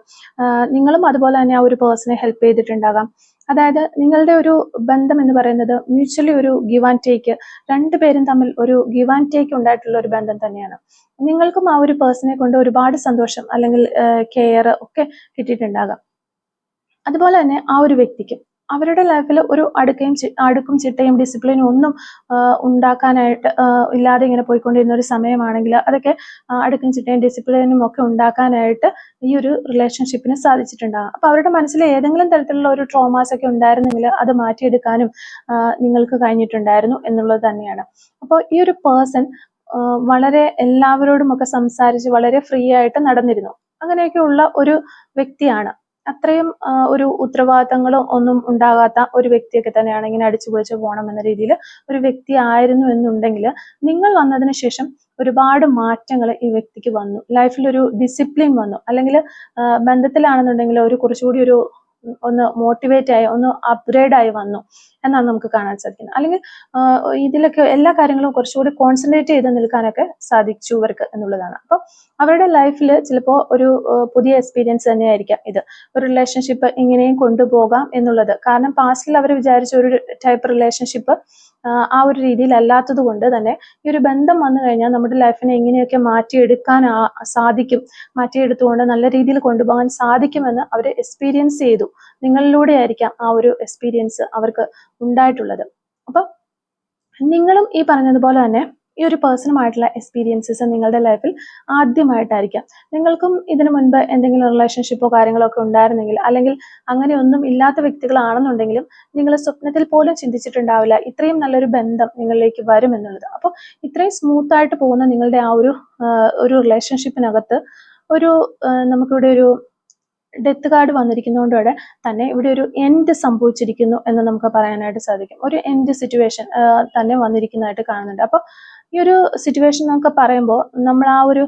നിങ്ങളും അതുപോലെ തന്നെ ആ ഒരു പേഴ്സണെ ഹെൽപ്പ് ചെയ്തിട്ടുണ്ടാകാം. അതായത് നിങ്ങളുടെ ഒരു ബന്ധം എന്ന് പറയുന്നത് മ്യൂച്വലി ഒരു ഗിവ് ആൻഡ് ടേക്ക്, രണ്ടുപേരും തമ്മിൽ ഒരു ഗിവ് ആൻഡ് ടേക്ക് ഉണ്ടായിട്ടുള്ള ഒരു ബന്ധം തന്നെയാണ്. നിങ്ങൾക്കും ആ ഒരു പേഴ്സണെ കൊണ്ട് ഒരുപാട് സന്തോഷം അല്ലെങ്കിൽ കെയർ ഒക്കെ കിട്ടിയിട്ടുണ്ടാകാം. അതുപോലെ തന്നെ ആ ഒരു വ്യക്തിക്കും അവരുടെ ലൈഫിൽ ഒരു അടുക്കും ചിട്ടയും ഡിസിപ്ലിനും ഒന്നും ഉണ്ടാക്കാനായിട്ട് ഇല്ലാതെ ഇങ്ങനെ പോയിക്കൊണ്ടിരുന്ന ഒരു സമയമാണെങ്കിൽ അതൊക്കെ അടുക്കും ചിട്ടയും ഡിസിപ്ലിനും ഒക്കെ ഉണ്ടാക്കാനായിട്ട് ഈ ഒരു റിലേഷൻഷിപ്പിന് സാധിച്ചിട്ടുണ്ടാകും. അപ്പൊ അവരുടെ മനസ്സിൽ ഏതെങ്കിലും തരത്തിലുള്ള ഒരു ട്രോമാസ് ഒക്കെ ഉണ്ടായിരുന്നെങ്കിൽ അത് മാറ്റിയെടുക്കാനും നിങ്ങൾക്ക് കഴിഞ്ഞിട്ടുണ്ടായിരുന്നു എന്നുള്ളത് തന്നെയാണ്. അപ്പോൾ ഈ ഒരു പേഴ്സൺ വളരെ എല്ലാവരോടും ഒക്കെ സംസാരിച്ച് വളരെ ഫ്രീ ആയിട്ട് നടന്നിരുന്നു. അങ്ങനെയൊക്കെയുള്ള ഒരു വ്യക്തിയാണ്. അത്രയും ഒരു ഉത്തരവാദിത്തങ്ങളോ ഒന്നും ഉണ്ടാകാത്ത ഒരു വ്യക്തിയൊക്കെ തന്നെയാണ് ഇങ്ങനെ അടിച്ചു പൊളിച്ച് പോകണം എന്ന രീതിയിൽ ഒരു വ്യക്തി ആയിരുന്നു എന്നുണ്ടെങ്കിൽ നിങ്ങൾ വന്നതിന് ശേഷം ഒരുപാട് മാറ്റങ്ങൾ ഈ വ്യക്തിക്ക് വന്നു. ലൈഫിൽ ഒരു ഡിസിപ്ലിൻ വന്നു, അല്ലെങ്കിൽ ബന്ധത്തിലാണെന്നുണ്ടെങ്കിൽ ഒരു കുറച്ചുകൂടി ഒരു ഒന്ന് മോട്ടിവേറ്റ് ആയി, ഒന്ന് അപ്ഗ്രേഡ് ആയി വന്നു എന്നാണ് നമുക്ക് കാണാൻ സാധിക്കുന്നത്. അല്ലെങ്കിൽ ഇതിലൊക്കെ എല്ലാ കാര്യങ്ങളും കുറച്ചുകൂടി കോൺസെൻട്രേറ്റ് ചെയ്ത് നിൽക്കാനൊക്കെ സാധിച്ചു ഇവർക്ക് എന്നുള്ളതാണ്. അപ്പോൾ അവരുടെ ലൈഫിൽ ചിലപ്പോൾ ഒരു പുതിയ എക്സ്പീരിയൻസ് തന്നെയായിരിക്കാം ഇത്, ഒരു റിലേഷൻഷിപ്പ് ഇങ്ങനെയും കൊണ്ടുപോകാം എന്നുള്ളത്. കാരണം പാസ്റ്റിൽ അവർ വിചാരിച്ച ഒരു ടൈപ്പ് റിലേഷൻഷിപ്പ് ആ ഒരു രീതിയിൽ അല്ലാത്തത് കൊണ്ട് തന്നെ ഈ ഒരു ബന്ധം വന്നു കഴിഞ്ഞാൽ നമ്മുടെ ലൈഫിനെ എങ്ങനെയൊക്കെ മാറ്റിയെടുക്കാൻ സാധിക്കും, മാറ്റിയെടുത്തുകൊണ്ട് നല്ല രീതിയിൽ കൊണ്ടുപോകാൻ സാധിക്കുമെന്ന് അവർ എക്സ്പീരിയൻസ് ചെയ്തു. നിങ്ങളിലൂടെ ആയിരിക്കാം ആ ഒരു എക്സ്പീരിയൻസ് അവർക്ക് ഉണ്ടായിട്ടുള്ളത്. അപ്പം നിങ്ങളും ഈ പറഞ്ഞതുപോലെ തന്നെ ഈ ഒരു പേഴ്സണുമായിട്ടുള്ള എക്സ്പീരിയൻസസ് നിങ്ങളുടെ ലൈഫിൽ ആദ്യമായിട്ടായിരിക്കാം. നിങ്ങൾക്കും ഇതിനു മുൻപ് എന്തെങ്കിലും റിലേഷൻഷിപ്പോ കാര്യങ്ങളോ ഒക്കെ ഉണ്ടായിരുന്നെങ്കിൽ, അല്ലെങ്കിൽ അങ്ങനെയൊന്നും ഇല്ലാത്ത വ്യക്തികളാണെന്നുണ്ടെങ്കിലും നിങ്ങൾ സ്വപ്നത്തിൽ പോലും ചിന്തിച്ചിട്ടുണ്ടാവില്ല ഇത്രയും നല്ലൊരു ബന്ധം നിങ്ങളിലേക്ക് വരും എന്നുള്ളത്. അപ്പോൾ ഇത്രയും സ്മൂത്ത് ആയിട്ട് പോകുന്ന നിങ്ങളുടെ ആ ഒരു റിലേഷൻഷിപ്പിനകത്ത് ഒരു നമുക്കിവിടെ ഒരു ഡെത്ത് കാർഡ് വന്നിരിക്കുന്നതുകൊണ്ടോടെ തന്നെ ഇവിടെ ഒരു എൻഡ് സംഭവിച്ചിരിക്കുന്നു എന്ന് നമുക്ക് പറയാനായിട്ട് സാധിക്കും. ഒരു എൻഡ് സിറ്റുവേഷൻ തന്നെ വന്നിരിക്കുന്നതായിട്ട് കാണുന്നുണ്ട്. അപ്പോൾ ഈ ഒരു സിറ്റുവേഷൻ നമുക്ക് പറയുമ്പോൾ നമ്മൾ ആ ഒരു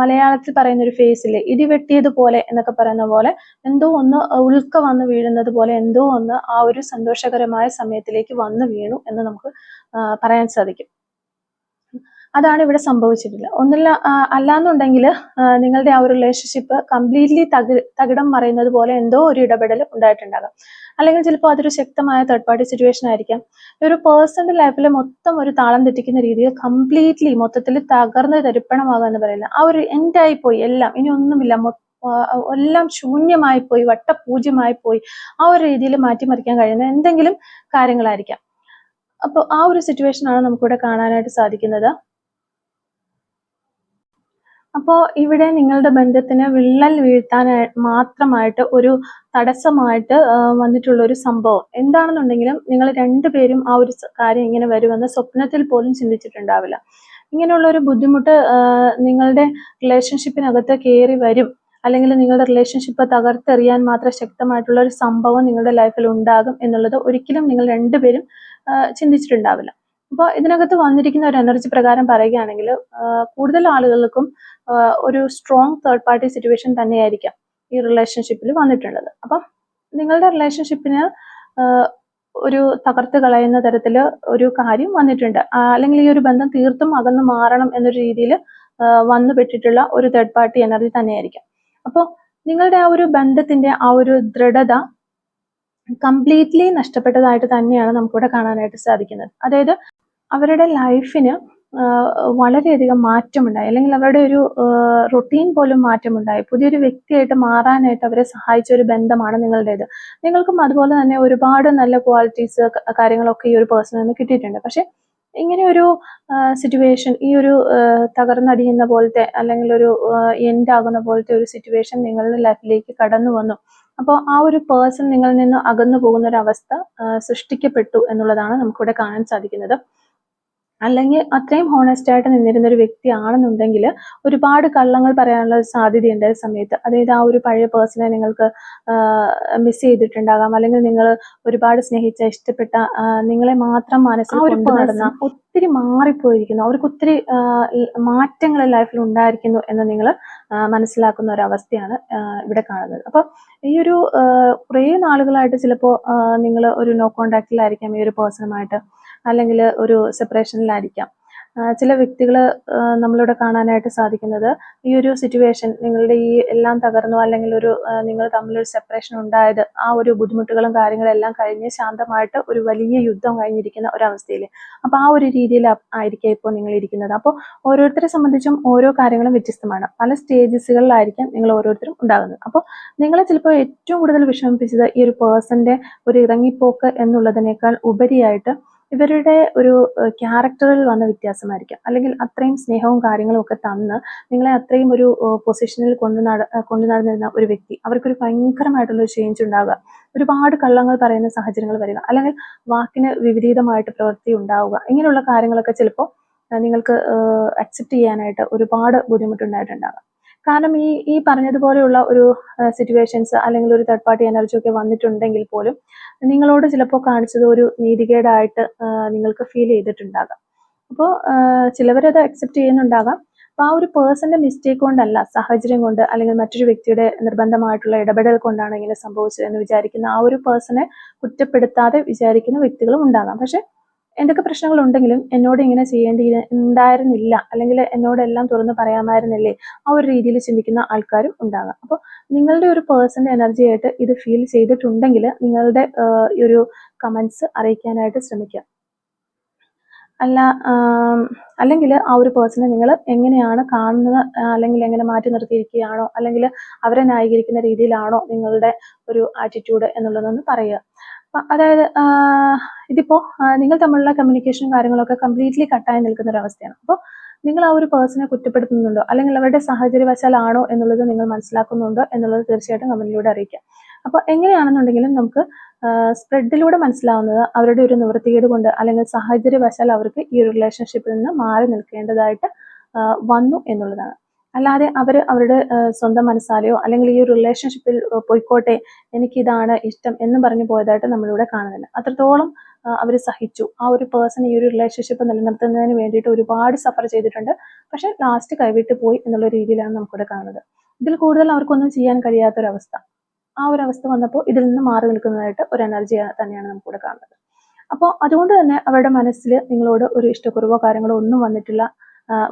മലയാളത്തിൽ പറയുന്ന ഒരു ഫേസില് ഇടിവെട്ടിയതുപോലെ എന്നൊക്കെ പറയുന്ന പോലെ എന്തോ ഒന്ന് ഉൽക്ക വന്ന് വീഴുന്നത് പോലെ എന്തോ ഒന്ന് ആ ഒരു സന്തോഷകരമായ സമയത്തിലേക്ക് വന്നു വീണു എന്ന് നമുക്ക് പറയാൻ സാധിക്കും. അതാണ് ഇവിടെ സംഭവിച്ചിട്ടില്ല. ഒന്നില്ല അല്ലാന്നുണ്ടെങ്കിൽ നിങ്ങളുടെ ആ ഒരു റിലേഷൻഷിപ്പ് കംപ്ലീറ്റ്ലി തകിടം മറിയുന്നത് പോലെ എന്തോ ഒരു ഇടപെടൽ ഉണ്ടായിട്ടുണ്ടാകാം. അല്ലെങ്കിൽ ചിലപ്പോൾ അതൊരു ശക്തമായ തേർഡ് പാർട്ടി സിറ്റുവേഷൻ ആയിരിക്കാം. ഒരു പേഴ്സണൽ ലൈഫിൽ മൊത്തം ഒരു താളം തെറ്റിക്കുന്ന രീതിയിൽ കംപ്ലീറ്റ്ലി മൊത്തത്തിൽ തകർന്ന് തരിപ്പണമാകുക എന്ന് പറയുന്നത് ആ ഒരു എൻഡായി പോയി, എല്ലാം ഇനി ഒന്നുമില്ല, എല്ലാം ശൂന്യമായി പോയി, വട്ടപൂജ്യമായി പോയി, ആ ഒരു രീതിയിൽ മാറ്റിമറിക്കാൻ കഴിയുന്ന എന്തെങ്കിലും കാര്യങ്ങളായിരിക്കാം. അപ്പോൾ ആ ഒരു സിറ്റുവേഷൻ ആണ് നമുക്കിവിടെ കാണാനായിട്ട് സാധിക്കുന്നത്. അപ്പോൾ ഇവിടെ നിങ്ങളുടെ ബന്ധത്തിന് വിള്ളൽ വീഴ്ത്താൻ മാത്രമായിട്ട് ഒരു തടസ്സമായിട്ട് വന്നിട്ടുള്ള ഒരു സംഭവം എന്താണെന്നുണ്ടെങ്കിലും നിങ്ങൾ രണ്ടുപേരും ആ ഒരു കാര്യം ഇങ്ങനെ വരുമെന്ന് സ്വപ്നത്തിൽ പോലും ചിന്തിച്ചിട്ടുണ്ടാവില്ല. ഇങ്ങനെയുള്ള ഒരു ബുദ്ധിമുട്ട് നിങ്ങളുടെ റിലേഷൻഷിപ്പിനകത്ത് കയറി വരും, അല്ലെങ്കിൽ നിങ്ങളുടെ റിലേഷൻഷിപ്പ് തകർത്തെറിയാൻ മാത്രം ശക്തമായിട്ടുള്ള ഒരു സംഭവം നിങ്ങളുടെ ലൈഫിൽ ഉണ്ടാകും എന്നുള്ളത് ഒരിക്കലും നിങ്ങൾ രണ്ടുപേരും ചിന്തിച്ചിട്ടുണ്ടാവില്ല. അപ്പോൾ ഇതിനകത്ത് വന്നിരിക്കുന്ന ഒരു എനർജി പ്രകാരം പറയുകയാണെങ്കിൽ കൂടുതൽ ആളുകൾക്കും ഒരു സ്ട്രോങ് തേർഡ് പാർട്ടി സിറ്റുവേഷൻ തന്നെയായിരിക്കാം ഈ റിലേഷൻഷിപ്പിൽ വന്നിട്ടുള്ളത്. അപ്പം നിങ്ങളുടെ റിലേഷൻഷിപ്പിന് ഒരു തകർത്ത് കളയുന്ന തരത്തിൽ ഒരു കാര്യം വന്നിട്ടുണ്ട്, അല്ലെങ്കിൽ ഈ ഒരു ബന്ധം തീർത്തും അകന്നു മാറണം എന്നൊരു രീതിയിൽ വന്നു പെട്ടിട്ടുള്ള ഒരു തേർഡ് പാർട്ടി എനർജി തന്നെയായിരിക്കാം. അപ്പോൾ നിങ്ങളുടെ ആ ഒരു ബന്ധത്തിന്റെ ആ ഒരു ദൃഢത കംപ്ലീറ്റ്ലി നഷ്ടപ്പെട്ടതായിട്ട് തന്നെയാണ് നമുക്കിവിടെ കാണാനായിട്ട് സാധിക്കുന്നത്. അതായത് അവരുടെ ലൈഫിന് വളരെയധികം മാറ്റമുണ്ടായി, അല്ലെങ്കിൽ അവരുടെ ഒരു റൊട്ടീൻ പോലും മാറ്റമുണ്ടായി. പുതിയൊരു വ്യക്തിയായിട്ട് മാറാനായിട്ട് അവരെ സഹായിച്ച ഒരു ബന്ധമാണ് നിങ്ങളുടേത്. നിങ്ങൾക്കും അതുപോലെ തന്നെ ഒരുപാട് നല്ല ക്വാളിറ്റീസ് കാര്യങ്ങളൊക്കെ ഈ ഒരു പേഴ്സണിൽ നിന്ന് കിട്ടിയിട്ടുണ്ട്. പക്ഷെ ഇങ്ങനെ ഒരു സിറ്റുവേഷൻ, ഈ ഒരു തകർന്നടിയുന്ന പോലത്തെ അല്ലെങ്കിൽ ഒരു എൻഡ് ആകുന്ന പോലത്തെ ഒരു സിറ്റുവേഷൻ നിങ്ങളുടെ ലൈഫിലേക്ക് കടന്നു വന്നു. അപ്പോൾ ആ ഒരു പേഴ്സൺ നിങ്ങളിൽ നിന്ന് അകന്നു പോകുന്ന ഒരു അവസ്ഥ സൃഷ്ടിക്കപ്പെട്ടു എന്നുള്ളതാണ് നമുക്കിവിടെ കാണാൻ സാധിക്കുന്നത്. അല്ലെങ്കിൽ അത്രയും ഹോണസ്റ്റ് ആയിട്ട് നിന്നിരുന്ന ഒരു വ്യക്തി ആണെന്നുണ്ടെങ്കിൽ ഒരുപാട് കള്ളങ്ങൾ പറയാനുള്ള സാധ്യതയുണ്ട് ഈ സമയത്ത്. അതായത് ആ ഒരു പഴയ പേഴ്സണെ നിങ്ങൾക്ക് മിസ് ചെയ്തിട്ടുണ്ടാകാം, അല്ലെങ്കിൽ നിങ്ങൾ ഒരുപാട് സ്നേഹിച്ച ഇഷ്ടപ്പെട്ട നിങ്ങളെ മാത്രം മനസ്സിൽ കൊണ്ടു നടന്ന ഒത്തിരി മാറിപ്പോയിരിക്കുന്നു, അവർക്ക് ഒത്തിരി മാറ്റങ്ങൾ ലൈഫിൽ ഉണ്ടായിരിക്കുന്നു എന്ന് നിങ്ങൾ മനസ്സിലാക്കുന്ന ഒരു അവസ്ഥയാണ് ഇവിടെ കാണുന്നത്. അപ്പോൾ ഈ ഒരു കുറേ നാളുകളായിട്ട് ചിലപ്പോൾ നിങ്ങൾ ഒരു നോ കോണ്ടാക്റ്റിലായിരിക്കാം ഈ ഒരു പേഴ്സണുമായിട്ട്, അല്ലെങ്കിൽ ഒരു സെപ്പറേഷനിലായിരിക്കാം. ചില വ്യക്തികൾ നമ്മളിവിടെ കാണാനായിട്ട് സാധിക്കുന്നത് ഈ ഒരു സിറ്റുവേഷൻ നിങ്ങളുടെ ഈ എല്ലാം തകർന്നു, അല്ലെങ്കിൽ ഒരു നിങ്ങൾ തമ്മിലൊരു സെപ്പറേഷൻ ഉണ്ടായത് ആ ഒരു ബുദ്ധിമുട്ടുകളും കാര്യങ്ങളെല്ലാം കഴിഞ്ഞ് ശാന്തമായിട്ട് ഒരു വലിയ യുദ്ധം കഴിഞ്ഞിരിക്കുന്ന ഒരവസ്ഥയിൽ, അപ്പോൾ ആ ഒരു രീതിയിൽ ആയിരിക്കാം ഇപ്പോൾ നിങ്ങൾ ഇരിക്കുന്നത്. അപ്പോൾ ഓരോരുത്തരെ സംബന്ധിച്ചും ഓരോ കാര്യങ്ങളും വ്യത്യസ്തമാണ്, പല സ്റ്റേജസുകളിലായിരിക്കാം നിങ്ങൾ ഓരോരുത്തരും ഉണ്ടാകുന്നത്. അപ്പോൾ നിങ്ങളെ ചിലപ്പോൾ ഏറ്റവും കൂടുതൽ വിഷമിപ്പിച്ചത് ഈ ഒരു പേഴ്സന്റെ ഒരു ഇറങ്ങിപ്പോക്ക് എന്നുള്ളതിനേക്കാൾ ഉപരിയായിട്ട് ഇവരുടെ ഒരു ക്യാരക്ടറിൽ വന്ന വ്യത്യാസമായിരിക്കാം. അല്ലെങ്കിൽ അത്രയും സ്നേഹവും കാര്യങ്ങളും ഒക്കെ തന്ന് നിങ്ങളെ അത്രയും ഒരു പൊസിഷനിൽ കൊണ്ടു നടന്നിരുന്ന ഒരു വ്യക്തി, അവർക്കൊരു ഭയങ്കരമായിട്ടുള്ളൊരു ചേഞ്ച് ഉണ്ടാവുക, ഒരുപാട് കള്ളങ്ങൾ പറയുന്ന സാഹചര്യങ്ങൾ വരിക, അല്ലെങ്കിൽ വാക്കിന് വിപരീതമായിട്ട് പ്രവൃത്തി ഉണ്ടാവുക, ഇങ്ങനെയുള്ള കാര്യങ്ങളൊക്കെ ചിലപ്പോൾ നിങ്ങൾക്ക് അക്സെപ്റ്റ് ചെയ്യാനായിട്ട് ഒരുപാട് ബുദ്ധിമുട്ടുണ്ടായിട്ടുണ്ടാകാം. കാരണം ഈ പറഞ്ഞതുപോലെയുള്ള ഒരു സിറ്റുവേഷൻസ് അല്ലെങ്കിൽ ഒരു തേർഡ് പാർട്ടി എനർജി ഒക്കെ വന്നിട്ടുണ്ടെങ്കിൽ പോലും നിങ്ങളോട് ചിലപ്പോൾ കാണിച്ചത് ഒരു നീതികേടായിട്ട് നിങ്ങൾക്ക് ഫീൽ ചെയ്തിട്ടുണ്ടാകാം. അപ്പോൾ ചിലവരത് അക്സെപ്റ്റ് ചെയ്യുന്നുണ്ടാകാം, അപ്പോൾ ആ ഒരു പേഴ്സന്റെ മിസ്റ്റേക്ക് കൊണ്ടല്ല, സാഹചര്യം കൊണ്ട് അല്ലെങ്കിൽ മറ്റൊരു വ്യക്തിയുടെ നിർബന്ധമായിട്ടുള്ള ഇടപെടൽ കൊണ്ടാണ് ഇങ്ങനെ സംഭവിച്ചത് എന്ന് വിചാരിക്കുന്ന ആ ഒരു പേഴ്സണെ കുറ്റപ്പെടുത്താതെ വിചാരിക്കുന്ന വ്യക്തികളും ഉണ്ടാകാം. പക്ഷെ എന്തൊക്കെ പ്രശ്നങ്ങൾ ഉണ്ടെങ്കിലും എന്നോട് ഇങ്ങനെ ചെയ്യേണ്ടി ഉണ്ടായിരുന്നില്ല, അല്ലെങ്കിൽ എന്നോടെല്ലാം തുറന്ന് പറയാമായിരുന്നില്ലേ, ആ ഒരു രീതിയിൽ ചിന്തിക്കുന്ന ആൾക്കാരും ഉണ്ടാകാം. അപ്പോൾ നിങ്ങളുടെ ഒരു പേഴ്സന്റെ എനർജി ആയിട്ട് ഇത് ഫീൽ ചെയ്തിട്ടുണ്ടെങ്കിൽ നിങ്ങളുടെ ഈ ഒരു കമന്റ്സ് അറിയിക്കാനായിട്ട് ശ്രമിക്കുക. അല്ലെങ്കിൽ ആ ഒരു പേഴ്സണെ നിങ്ങൾ എങ്ങനെയാണ് കാണുന്നത്, അല്ലെങ്കിൽ എങ്ങനെ മാറ്റി നിർത്തിയിരിക്കുകയാണോ, അല്ലെങ്കിൽ അവരെ ന്യായീകരിക്കുന്ന രീതിയിലാണോ നിങ്ങളുടെ ഒരു ആറ്റിറ്റ്യൂഡ് എന്നുള്ളതൊന്ന് പറയുക. അതായത് ഇതിപ്പോൾ നിങ്ങൾ തമ്മിലുള്ള കമ്മ്യൂണിക്കേഷനും കാര്യങ്ങളൊക്കെ കംപ്ലീറ്റ്ലി കട്ടായി നിൽക്കുന്ന ഒരു അവസ്ഥയാണ്. അപ്പോൾ നിങ്ങൾ ആ ഒരു പേഴ്സണെ കുറ്റപ്പെടുത്തുന്നുണ്ടോ, അല്ലെങ്കിൽ അവരുടെ സാഹചര്യവശാലാണോ എന്നുള്ളത് നിങ്ങൾ മനസ്സിലാക്കുന്നുണ്ടോ എന്നുള്ളത് തീർച്ചയായിട്ടും കമന്റിലൂടെ അറിയിക്കാം. അപ്പോൾ എങ്ങനെയാണെന്നുണ്ടെങ്കിലും നമുക്ക് സ്പ്രെഡിലൂടെ മനസ്സിലാവുന്നത് അവരുടെ ഒരു നിവൃത്തികേട് കൊണ്ട് അല്ലെങ്കിൽ സാഹചര്യവശാൽ അവർക്ക് ഈ ഒരു റിലേഷൻഷിപ്പിൽ നിന്ന് മാറി നിൽക്കേണ്ടതായിട്ട് വന്നു എന്നുള്ളതാണ്. അല്ലാതെ അവരുടെ സ്വന്തം മനസ്സാലെയോ അല്ലെങ്കിൽ ഈ ഒരു റിലേഷൻഷിപ്പിൽ പോയിക്കോട്ടെ, എനിക്കിതാണ് ഇഷ്ടം എന്ന് പറഞ്ഞു പോയതായിട്ട് നമ്മളിവിടെ കാണുന്നില്ല. അത്രത്തോളം അവർ സഹിച്ചു. ആ ഒരു പേഴ്സൺ ഈ ഒരു റിലേഷൻഷിപ്പ് നിലനിർത്തുന്നതിന് വേണ്ടിയിട്ട് ഒരുപാട് സഫർ ചെയ്തിട്ടുണ്ട്. പക്ഷെ ലാസ്റ്റ് കൈവിട്ട് പോയി എന്നുള്ള രീതിയിലാണ് നമുക്കിവിടെ കാണുന്നത്. ഇതിൽ കൂടുതൽ അവർക്കൊന്നും ചെയ്യാൻ കഴിയാത്തൊരവസ്ഥ. ആ ഒരു അവസ്ഥ വന്നപ്പോൾ ഇതിൽ നിന്ന് മാറി നിൽക്കുന്നതായിട്ട് ഒരു എനർജി തന്നെയാണ് നമുക്കിവിടെ കാണുന്നത്. അപ്പോൾ അതുകൊണ്ട് തന്നെ അവരുടെ മനസ്സിൽ നിങ്ങളോട് ഒരു ഇഷ്ടക്കുറവോ കാര്യങ്ങളോ ഒന്നും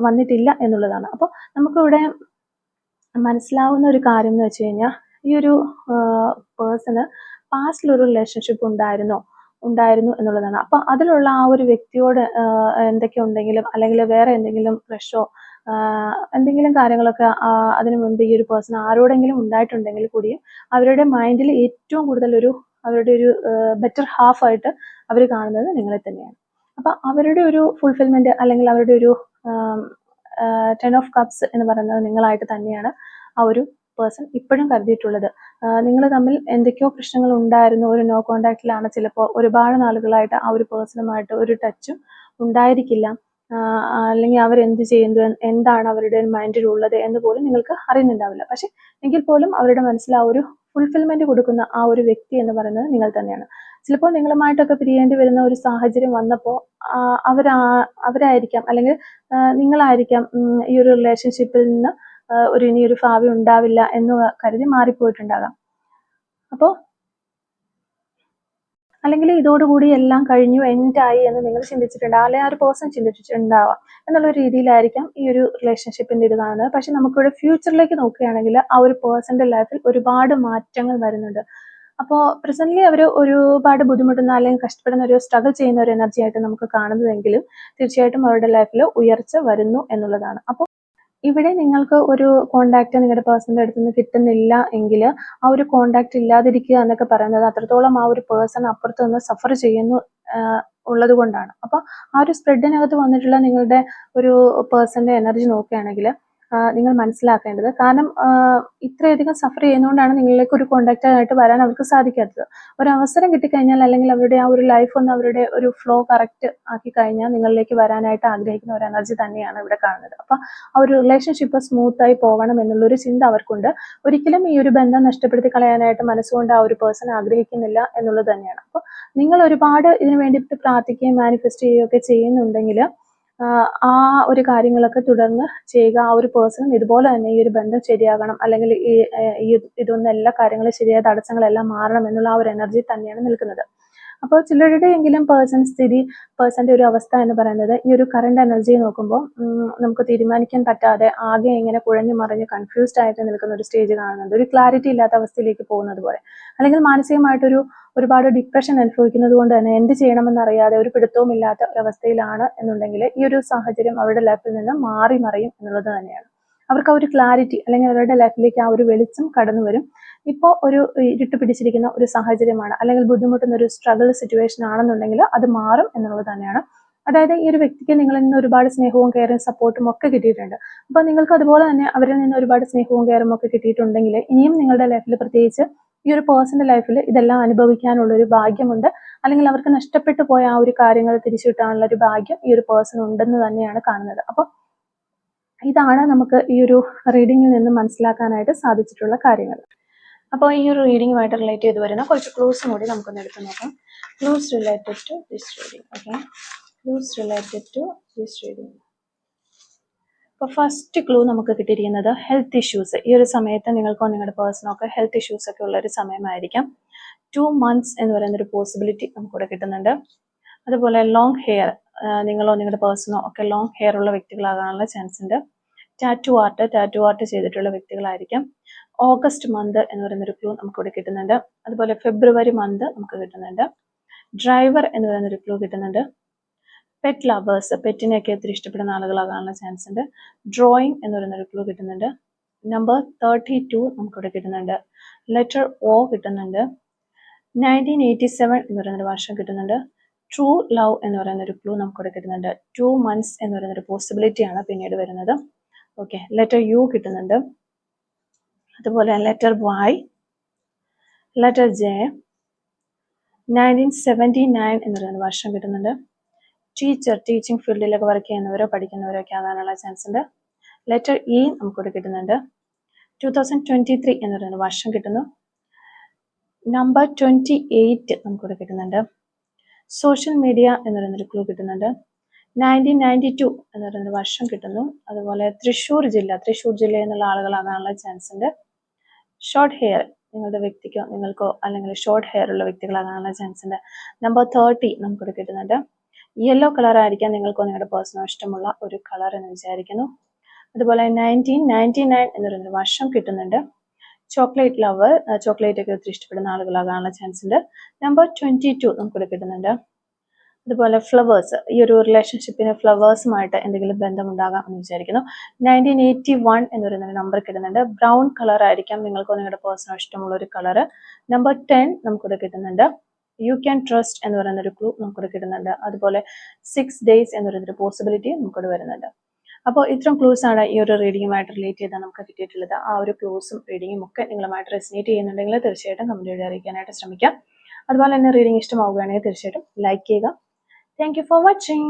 വന്നിട്ടില്ല എന്നുള്ളതാണ്. അപ്പോൾ നമുക്കിവിടെ മനസ്സിലാവുന്ന ഒരു കാര്യം എന്ന് വെച്ച് കഴിഞ്ഞാൽ, ഈ ഒരു പേഴ്സണ് പാസ്റ്റിലൊരു റിലേഷൻഷിപ്പ് ഉണ്ടായിരുന്നു എന്നുള്ളതാണ്. അപ്പോൾ അതിലുള്ള ആ ഒരു വ്യക്തിയോട് എന്തൊക്കെ ഉണ്ടെങ്കിലും അല്ലെങ്കിൽ വേറെ എന്തെങ്കിലും ക്രഷോ എന്തെങ്കിലും കാര്യങ്ങളൊക്കെ അതിനു മുൻപ് ഈ ഒരു പേഴ്സൺ ആരോടെങ്കിലും ഉണ്ടായിട്ടുണ്ടെങ്കിൽ കൂടിയും അവരുടെ മൈൻഡിൽ ഏറ്റവും കൂടുതൽ അവരുടെ ഒരു ബെറ്റർ ഹാഫ് ആയിട്ട് അവർ കാണുന്നത് നിങ്ങളെ തന്നെയാണ്. അപ്പൊ അവരുടെ ഒരു ഫുൾഫിൽമെന്റ് അല്ലെങ്കിൽ അവരുടെ ഒരു 10 ഓഫ് കപ്സ് എന്ന് പറയുന്നത് നിങ്ങളായിട്ട് തന്നെയാണ് ആ ഒരു പേഴ്സൺ ഇപ്പോഴും കരുതിയിട്ടുള്ളത്. നിങ്ങൾ തമ്മിൽ എന്തൊക്കെയോ പ്രശ്നങ്ങൾ ഉണ്ടായിരുന്നു, ഒരു നോ കോണ്ടാക്റ്റിലാണ്, ചിലപ്പോൾ ഒരുപാട് നാളുകളായിട്ട് ആ ഒരു പേഴ്സണുമായിട്ട് ഒരു ടച്ചും ഉണ്ടായിരിക്കില്ല, അല്ലെങ്കിൽ അവരെന്ത് ചെയ്യുന്നു, എന്താണ് അവരുടെ മൈൻഡിലുള്ളത് എന്ന് പോലും നിങ്ങൾക്ക് അറിയുന്നുണ്ടാവില്ല. പക്ഷെ എങ്കിൽ പോലും അവരുടെ മനസ്സിൽ ആ ഒരു ഫുൾഫിൽമെന്റ് കൊടുക്കുന്ന ആ ഒരു വ്യക്തി എന്ന് പറയുന്നത് നിങ്ങൾ തന്നെയാണ്. ചിലപ്പോൾ നിങ്ങളുമായിട്ടൊക്കെ പിരിയേണ്ടി വരുന്ന ഒരു സാഹചര്യം വന്നപ്പോൾ അവരായിരിക്കാം അല്ലെങ്കിൽ നിങ്ങളായിരിക്കാം ഈ ഒരു റിലേഷൻഷിപ്പിൽ നിന്ന് ഇനിയൊരു ഭാവി ഉണ്ടാവില്ല എന്ന് കരുതി മാറിപ്പോയിട്ടുണ്ടാകാം. അപ്പോൾ അല്ലെങ്കിൽ ഇതോടുകൂടി എല്ലാം കഴിഞ്ഞു, എൻഡായി എന്ന് നിങ്ങൾ ചിന്തിച്ചിട്ടുണ്ടാവും, അല്ലെങ്കിൽ ആ ഒരു പേഴ്സൺ ചിന്തിച്ചിട്ടുണ്ടാവാം എന്നുള്ള രീതിയിലായിരിക്കാം ഈ ഒരു റിലേഷൻഷിപ്പിന്റെ ഇത് കാണുന്നത്. പക്ഷെ നമുക്കിവിടെ ഫ്യൂച്ചറിലേക്ക് നോക്കുകയാണെങ്കിൽ ആ ഒരു പേഴ്സന്റെ ലൈഫിൽ ഒരുപാട് മാറ്റങ്ങൾ വരുന്നുണ്ട്. അപ്പോൾ പ്രസന്റ്ലി അവർ ഒരുപാട് ബുദ്ധിമുട്ടുന്ന അല്ലെങ്കിൽ കഷ്ടപ്പെടുന്ന ഒരു സ്ട്രഗിൾ ചെയ്യുന്ന ഒരു എനർജി ആയിട്ട് നമുക്ക് കാണുന്നതെങ്കിലും തീർച്ചയായിട്ടും അവരുടെ ലൈഫിൽ ഉയർച്ച വരുന്നു എന്നുള്ളതാണ്. അപ്പോൾ ഇവിടെ നിങ്ങൾക്ക് ഒരു കോണ്ടാക്ട് നിങ്ങളുടെ പേഴ്സണിന്റെ അടുത്ത് നിന്ന് കിട്ടുന്നില്ല എങ്കിൽ ആ ഒരു കോണ്ടാക്ട് ഇല്ലാതിരിക്കുക എന്നൊക്കെ പറയുന്നത് അത്രത്തോളം ആ ഒരു പേഴ്സൺ അപ്പുറത്ത് നിന്ന് സഫർ ചെയ്യുന്നു ഉള്ളത് കൊണ്ടാണ്. അപ്പോൾ ആ ഒരു സ്പ്രെഡിനകത്ത് വന്നിട്ടുള്ള നിങ്ങളുടെ ഒരു പേഴ്സന്റെ എനർജി നോക്കുകയാണെങ്കിൽ നിങ്ങൾ മനസ്സിലാക്കേണ്ടത്, കാരണം ഇത്രയധികം സഫർ ചെയ്യുന്നതുകൊണ്ടാണ് നിങ്ങളിലേക്ക് ഒരു കോണ്ടാക്ട് ആയിട്ട് വരാൻ അവർക്ക് സാധിക്കാത്തത്. ഒരു അവസരം കിട്ടിക്കഴിഞ്ഞാൽ അല്ലെങ്കിൽ അവരുടെ ആ ഒരു ലൈഫ് ഒന്ന് അവരുടെ ഒരു ഫ്ലോ കറക്റ്റ് ആക്കി കഴിഞ്ഞാൽ നിങ്ങളിലേക്ക് വരാനായിട്ട് ആഗ്രഹിക്കുന്ന ഒരു എനർജി തന്നെയാണ് ഇവിടെ കാണുന്നത്. അപ്പൊ ആ ഒരു റിലേഷൻഷിപ്പ് സ്മൂത്തായി പോകണം എന്നുള്ളൊരു ചിന്ത അവർക്കുണ്ട്. ഒരിക്കലും ഈ ഒരു ബന്ധം നഷ്ടപ്പെടുത്തി കളയാനായിട്ട് മനസ്സുകൊണ്ട് ആ ഒരു പേഴ്സൺ ആഗ്രഹിക്കുന്നില്ല എന്നുള്ളത് തന്നെയാണ്. അപ്പോൾ നിങ്ങൾ ഒരുപാട് ഇതിനു വേണ്ടിയിട്ട് പ്രാർത്ഥിക്കുകയും മാനിഫെസ്റ്റ് ചെയ്യുകയൊക്കെ ചെയ്യുന്നുണ്ടെങ്കിൽ ആ ഒരു കാര്യങ്ങളൊക്കെ തുടർന്ന് ചെയ്യുക. ആ ഒരു പേഴ്സണും ഇതുപോലെ തന്നെ ഈ ഒരു ബന്ധം ശരിയാകണം, അല്ലെങ്കിൽ ഇതൊന്നും എല്ലാ കാര്യങ്ങളും ശരിയായ തടസ്സങ്ങളെല്ലാം മാറണം എന്നുള്ള ആ ഒരു എനർജി തന്നെയാണ് നിൽക്കുന്നത്. അപ്പോൾ ചിലരുടെയെങ്കിലും പേഴ്സന്റെ ഒരു അവസ്ഥ എന്ന് പറയുന്നത് ഈ ഒരു കറണ്ട് എനർജി നോക്കുമ്പോൾ നമുക്ക് തീരുമാനിക്കാൻ പറ്റാതെ ആകെ ഇങ്ങനെ കുഴഞ്ഞു മറിഞ്ഞ് കൺഫ്യൂസ്ഡ് ആയിട്ട് നിൽക്കുന്ന ഒരു സ്റ്റേജ് കാണുന്നുണ്ട്. ഒരു ക്ലാരിറ്റി ഇല്ലാത്ത അവസ്ഥയിലേക്ക് പോകുന്നത് പോലെ, അല്ലെങ്കിൽ മാനസികമായിട്ടൊരു ഒരുപാട് ഡിപ്രഷൻ അനുഭവിക്കുന്നത് കൊണ്ട് തന്നെ എന്ത് ചെയ്യണമെന്നറിയാതെ ഒരു പിടുത്തവും ഇല്ലാത്ത ഒരവസ്ഥയിലാണ് എന്നുണ്ടെങ്കിൽ ഈ ഒരു സാഹചര്യം അവരുടെ ലൈഫിൽ നിന്ന് മാറി മറിയും എന്നുള്ളത് തന്നെയാണ്. അവർക്ക് ആ ഒരു ക്ലാരിറ്റി അല്ലെങ്കിൽ അവരുടെ ലൈഫിലേക്ക് ആ ഒരു വെളിച്ചം കടന്നു വരും. ഇപ്പോൾ ഒരു ഇരുട്ട് പിടിച്ചിരിക്കുന്ന ഒരു സാഹചര്യമാണ് അല്ലെങ്കിൽ ബുദ്ധിമുട്ടുന്ന ഒരു സ്ട്രഗിൾ സിറ്റുവേഷൻ ആണെന്നുണ്ടെങ്കിൽ അത് മാറും എന്നുള്ളത് തന്നെയാണ്. അതായത് ഈ ഒരു വ്യക്തിക്ക് നിങ്ങളിൽ നിന്ന് ഒരുപാട് സ്നേഹവും കെയറും സപ്പോർട്ടും ഒക്കെ കിട്ടിയിട്ടുണ്ട്. അപ്പോൾ നിങ്ങൾക്ക് അതുപോലെ തന്നെ അവരിൽ നിന്ന് ഒരുപാട് സ്നേഹവും കെയറും ഒക്കെ കിട്ടിയിട്ടുണ്ടെങ്കിൽ ഇനിയും നിങ്ങളുടെ ലൈഫിൽ പ്രത്യേകിച്ച് ഈ ഒരു പേഴ്സന്റെ ലൈഫിൽ ഇതെല്ലാം അനുഭവിക്കാനുള്ള ഒരു ഭാഗ്യമുണ്ട്, അല്ലെങ്കിൽ അവർക്ക് നഷ്ടപ്പെട്ടു പോയ ആ ഒരു കാര്യങ്ങൾ തിരിച്ചു കിട്ടാനുള്ള ഒരു ഭാഗ്യം ഈ ഒരു പേഴ്സൺ ഉണ്ടെന്ന് തന്നെയാണ് കാണുന്നത്. അപ്പോൾ ഇതാണ് നമുക്ക് ഈ ഒരു റീഡിങ്ങിൽ നിന്ന് മനസ്സിലാക്കാനായിട്ട് സാധിച്ചിട്ടുള്ള കാര്യങ്ങൾ. അപ്പോൾ ഈ ഒരു റീഡിങ്ങുമായിട്ട് റിലേറ്റ് ചെയ്ത് വരുന്ന കുറച്ച് ക്ലൂസും കൂടി നമുക്കൊന്ന് എടുത്ത് നോക്കാം. Clues related to this reading. Okay, clues related to this reading. അപ്പോൾ ഫസ്റ്റ് ക്ലൂ നമുക്ക് കിട്ടിയിരിക്കുന്നത് ഹെൽത്ത് ഇഷ്യൂസ്. ഈ ഒരു സമയത്ത് നിങ്ങൾക്കോ നിങ്ങളുടെ പേഴ്സണോ ഒക്കെ ഹെൽത്ത് ഇഷ്യൂസ് ഒക്കെ ഉള്ള ഒരു സമയമായിരിക്കാം. 2 months എന്ന് പറയുന്നൊരു പോസിബിലിറ്റി നമുക്കിവിടെ കിട്ടുന്നുണ്ട്. അതുപോലെ ലോങ് ഹെയർ, നിങ്ങളോ നിങ്ങളുടെ പേഴ്സണോ ഒക്കെ ലോങ് ഹെയർ ഉള്ള വ്യക്തികളാകാനുള്ള ചാൻസ് ഉണ്ട്. ടാറ്റു ആർട്ട് ചെയ്തിട്ടുള്ള വ്യക്തികളായിരിക്കാം. ഓഗസ്റ്റ് മന്ത് എന്ന് പറയുന്നൊരു ക്ലൂ നമുക്കിവിടെ കിട്ടുന്നുണ്ട്. അതുപോലെ ഫെബ്രുവരി മന്ത് നമുക്ക് കിട്ടുന്നുണ്ട്. ഡ്രൈവർ എന്ന് പറയുന്നൊരു ക്ലൂ കിട്ടുന്നുണ്ട്. പെറ്റ് ലവേഴ്സ്, പെറ്റിനെയൊക്കെ ഒത്തിരി ഇഷ്ടപ്പെടുന്ന ആളുകളാകാനുള്ള ചാൻസ് ഉണ്ട്. ഡ്രോയിങ് എന്ന് പറയുന്നൊരു ക്ലൂ കിട്ടുന്നുണ്ട്. നമ്പർ 32 നമുക്കിവിടെ കിട്ടുന്നുണ്ട്. ലെറ്റർ ഒ കിട്ടുന്നുണ്ട്. 1987 എന്ന് പറയുന്നൊരു വർഷം കിട്ടുന്നുണ്ട്. ട്രൂ ലവ് എന്ന് പറയുന്നൊരു ക്ലൂ നമുക്കിവിടെ കിട്ടുന്നുണ്ട്. 2 months എന്ന് പറയുന്നൊരു പോസിബിലിറ്റിയാണ് പിന്നീട് വരുന്നത്. ഓക്കെ, ലെറ്റർ യു കിട്ടുന്നുണ്ട്. അതുപോലെ ലെറ്റർ വൈ, ലെറ്റർ ജെ, 1979 എന്ന് പറയുന്ന വർഷം കിട്ടുന്നുണ്ട്. ടീച്ചർ, ടീച്ചിങ് ഫീൽഡിലൊക്കെ വർക്ക് ചെയ്യുന്നവരോ പഠിക്കുന്നവരോ ഒക്കെ ആകാനുള്ള ചാൻസ് ഉണ്ട്. ലെറ്റർ ഇ നമുക്കിവിടെ കിട്ടുന്നുണ്ട്. 2023 എന്ന് പറയുന്ന വർഷം കിട്ടുന്നു. നമ്പർ 28 നമുക്കിവിടെ കിട്ടുന്നുണ്ട്. സോഷ്യൽ മീഡിയ എന്ന് പറയുന്നൊരു ക്ലൂ കിട്ടുന്നുണ്ട്. 1992 എന്ന് പറയുന്ന വർഷം കിട്ടുന്നു. അതുപോലെ തൃശ്ശൂർ ജില്ല എന്നുള്ള ആളുകളാകാനുള്ള ചാൻസ് ഉണ്ട്. ഷോർട്ട് ഹെയർ, നിങ്ങളുടെ വ്യക്തിക്കോ നിങ്ങൾക്കോ അല്ലെങ്കിൽ ഷോർട്ട് ഹെയർ ഉള്ള വ്യക്തികളാകാനുള്ള ചാൻസ് ഉണ്ട്. നമ്പർ 30 നമുക്കിവിടെ കിട്ടുന്നുണ്ട്. യെല്ലോ കളർ ആയിരിക്കാം നിങ്ങൾക്കോ നിങ്ങളുടെ പേഴ്സണോ ഇഷ്ടമുള്ള ഒരു കളർ എന്ന് വിചാരിക്കുന്നു. അതുപോലെ 1999 എന്ന് പറയുന്ന വർഷം കിട്ടുന്നുണ്ട്. ചോക്ലേറ്റ് ലവർ, ചോക്ലേറ്റ് ഒക്കെ ഒത്തിരി ഇഷ്ടപ്പെടുന്ന ആളുകളാകാനുള്ള ചാൻസ് ഉണ്ട്. നമ്പർ 22 നമുക്കിവിടെ കിട്ടുന്നുണ്ട്. അതുപോലെ ഫ്ലവേഴ്സ്, ഈ ഒരു റിലേഷൻഷിപ്പിന് ഫ്ലവേഴ്സുമായിട്ട് എന്തെങ്കിലും ബന്ധമുണ്ടാകാം എന്ന് വിചാരിക്കുന്നു. 1981 എന്ന് പറയുന്ന നമ്പർ കിട്ടുന്നുണ്ട്. ബ്രൗൺ കളർ ആയിരിക്കാം നിങ്ങൾക്കോ നിങ്ങളുടെ പേഴ്സണോ ഇഷ്ടമുള്ള ഒരു കളർ. നമ്പർ 10 നമുക്കിവിടെ കിട്ടുന്നുണ്ട്. യു ക്യാൻ ട്രസ്റ്റ് എന്ന് പറയുന്ന ഒരു ക്ലൂ നമുക്കിവിടെ കിട്ടുന്നുണ്ട്. അതുപോലെ 6 days എന്ന് പറയുന്നൊരു പോസിബിലിറ്റി നമുക്കിവിടെ വരുന്നുണ്ട്. അപ്പോൾ ഇത്രയും ക്ലൂസ് ആണ് ഈ ഒരു റീഡിങ്ങുമായിട്ട് റിലേറ്റ് ചെയ്താൽ നമുക്ക് കിട്ടിയിട്ടുള്ളത്. ആ ഒരു ക്ലൂസും റീഡിങ്ങും ഒക്കെ നിങ്ങളുമായിട്ട് റെസിനേറ്റ് ചെയ്യുന്നുണ്ടെങ്കിൽ തീർച്ചയായിട്ടും കമന്റ് വഴി അറിയിക്കാനായിട്ട് ശ്രമിക്കാം. അതുപോലെ തന്നെ റീഡിംഗ് ഇഷ്ടമാവുകയാണെങ്കിൽ തീർച്ചയായിട്ടും ലൈക്ക് ചെയ്യുക. Thank you for watching.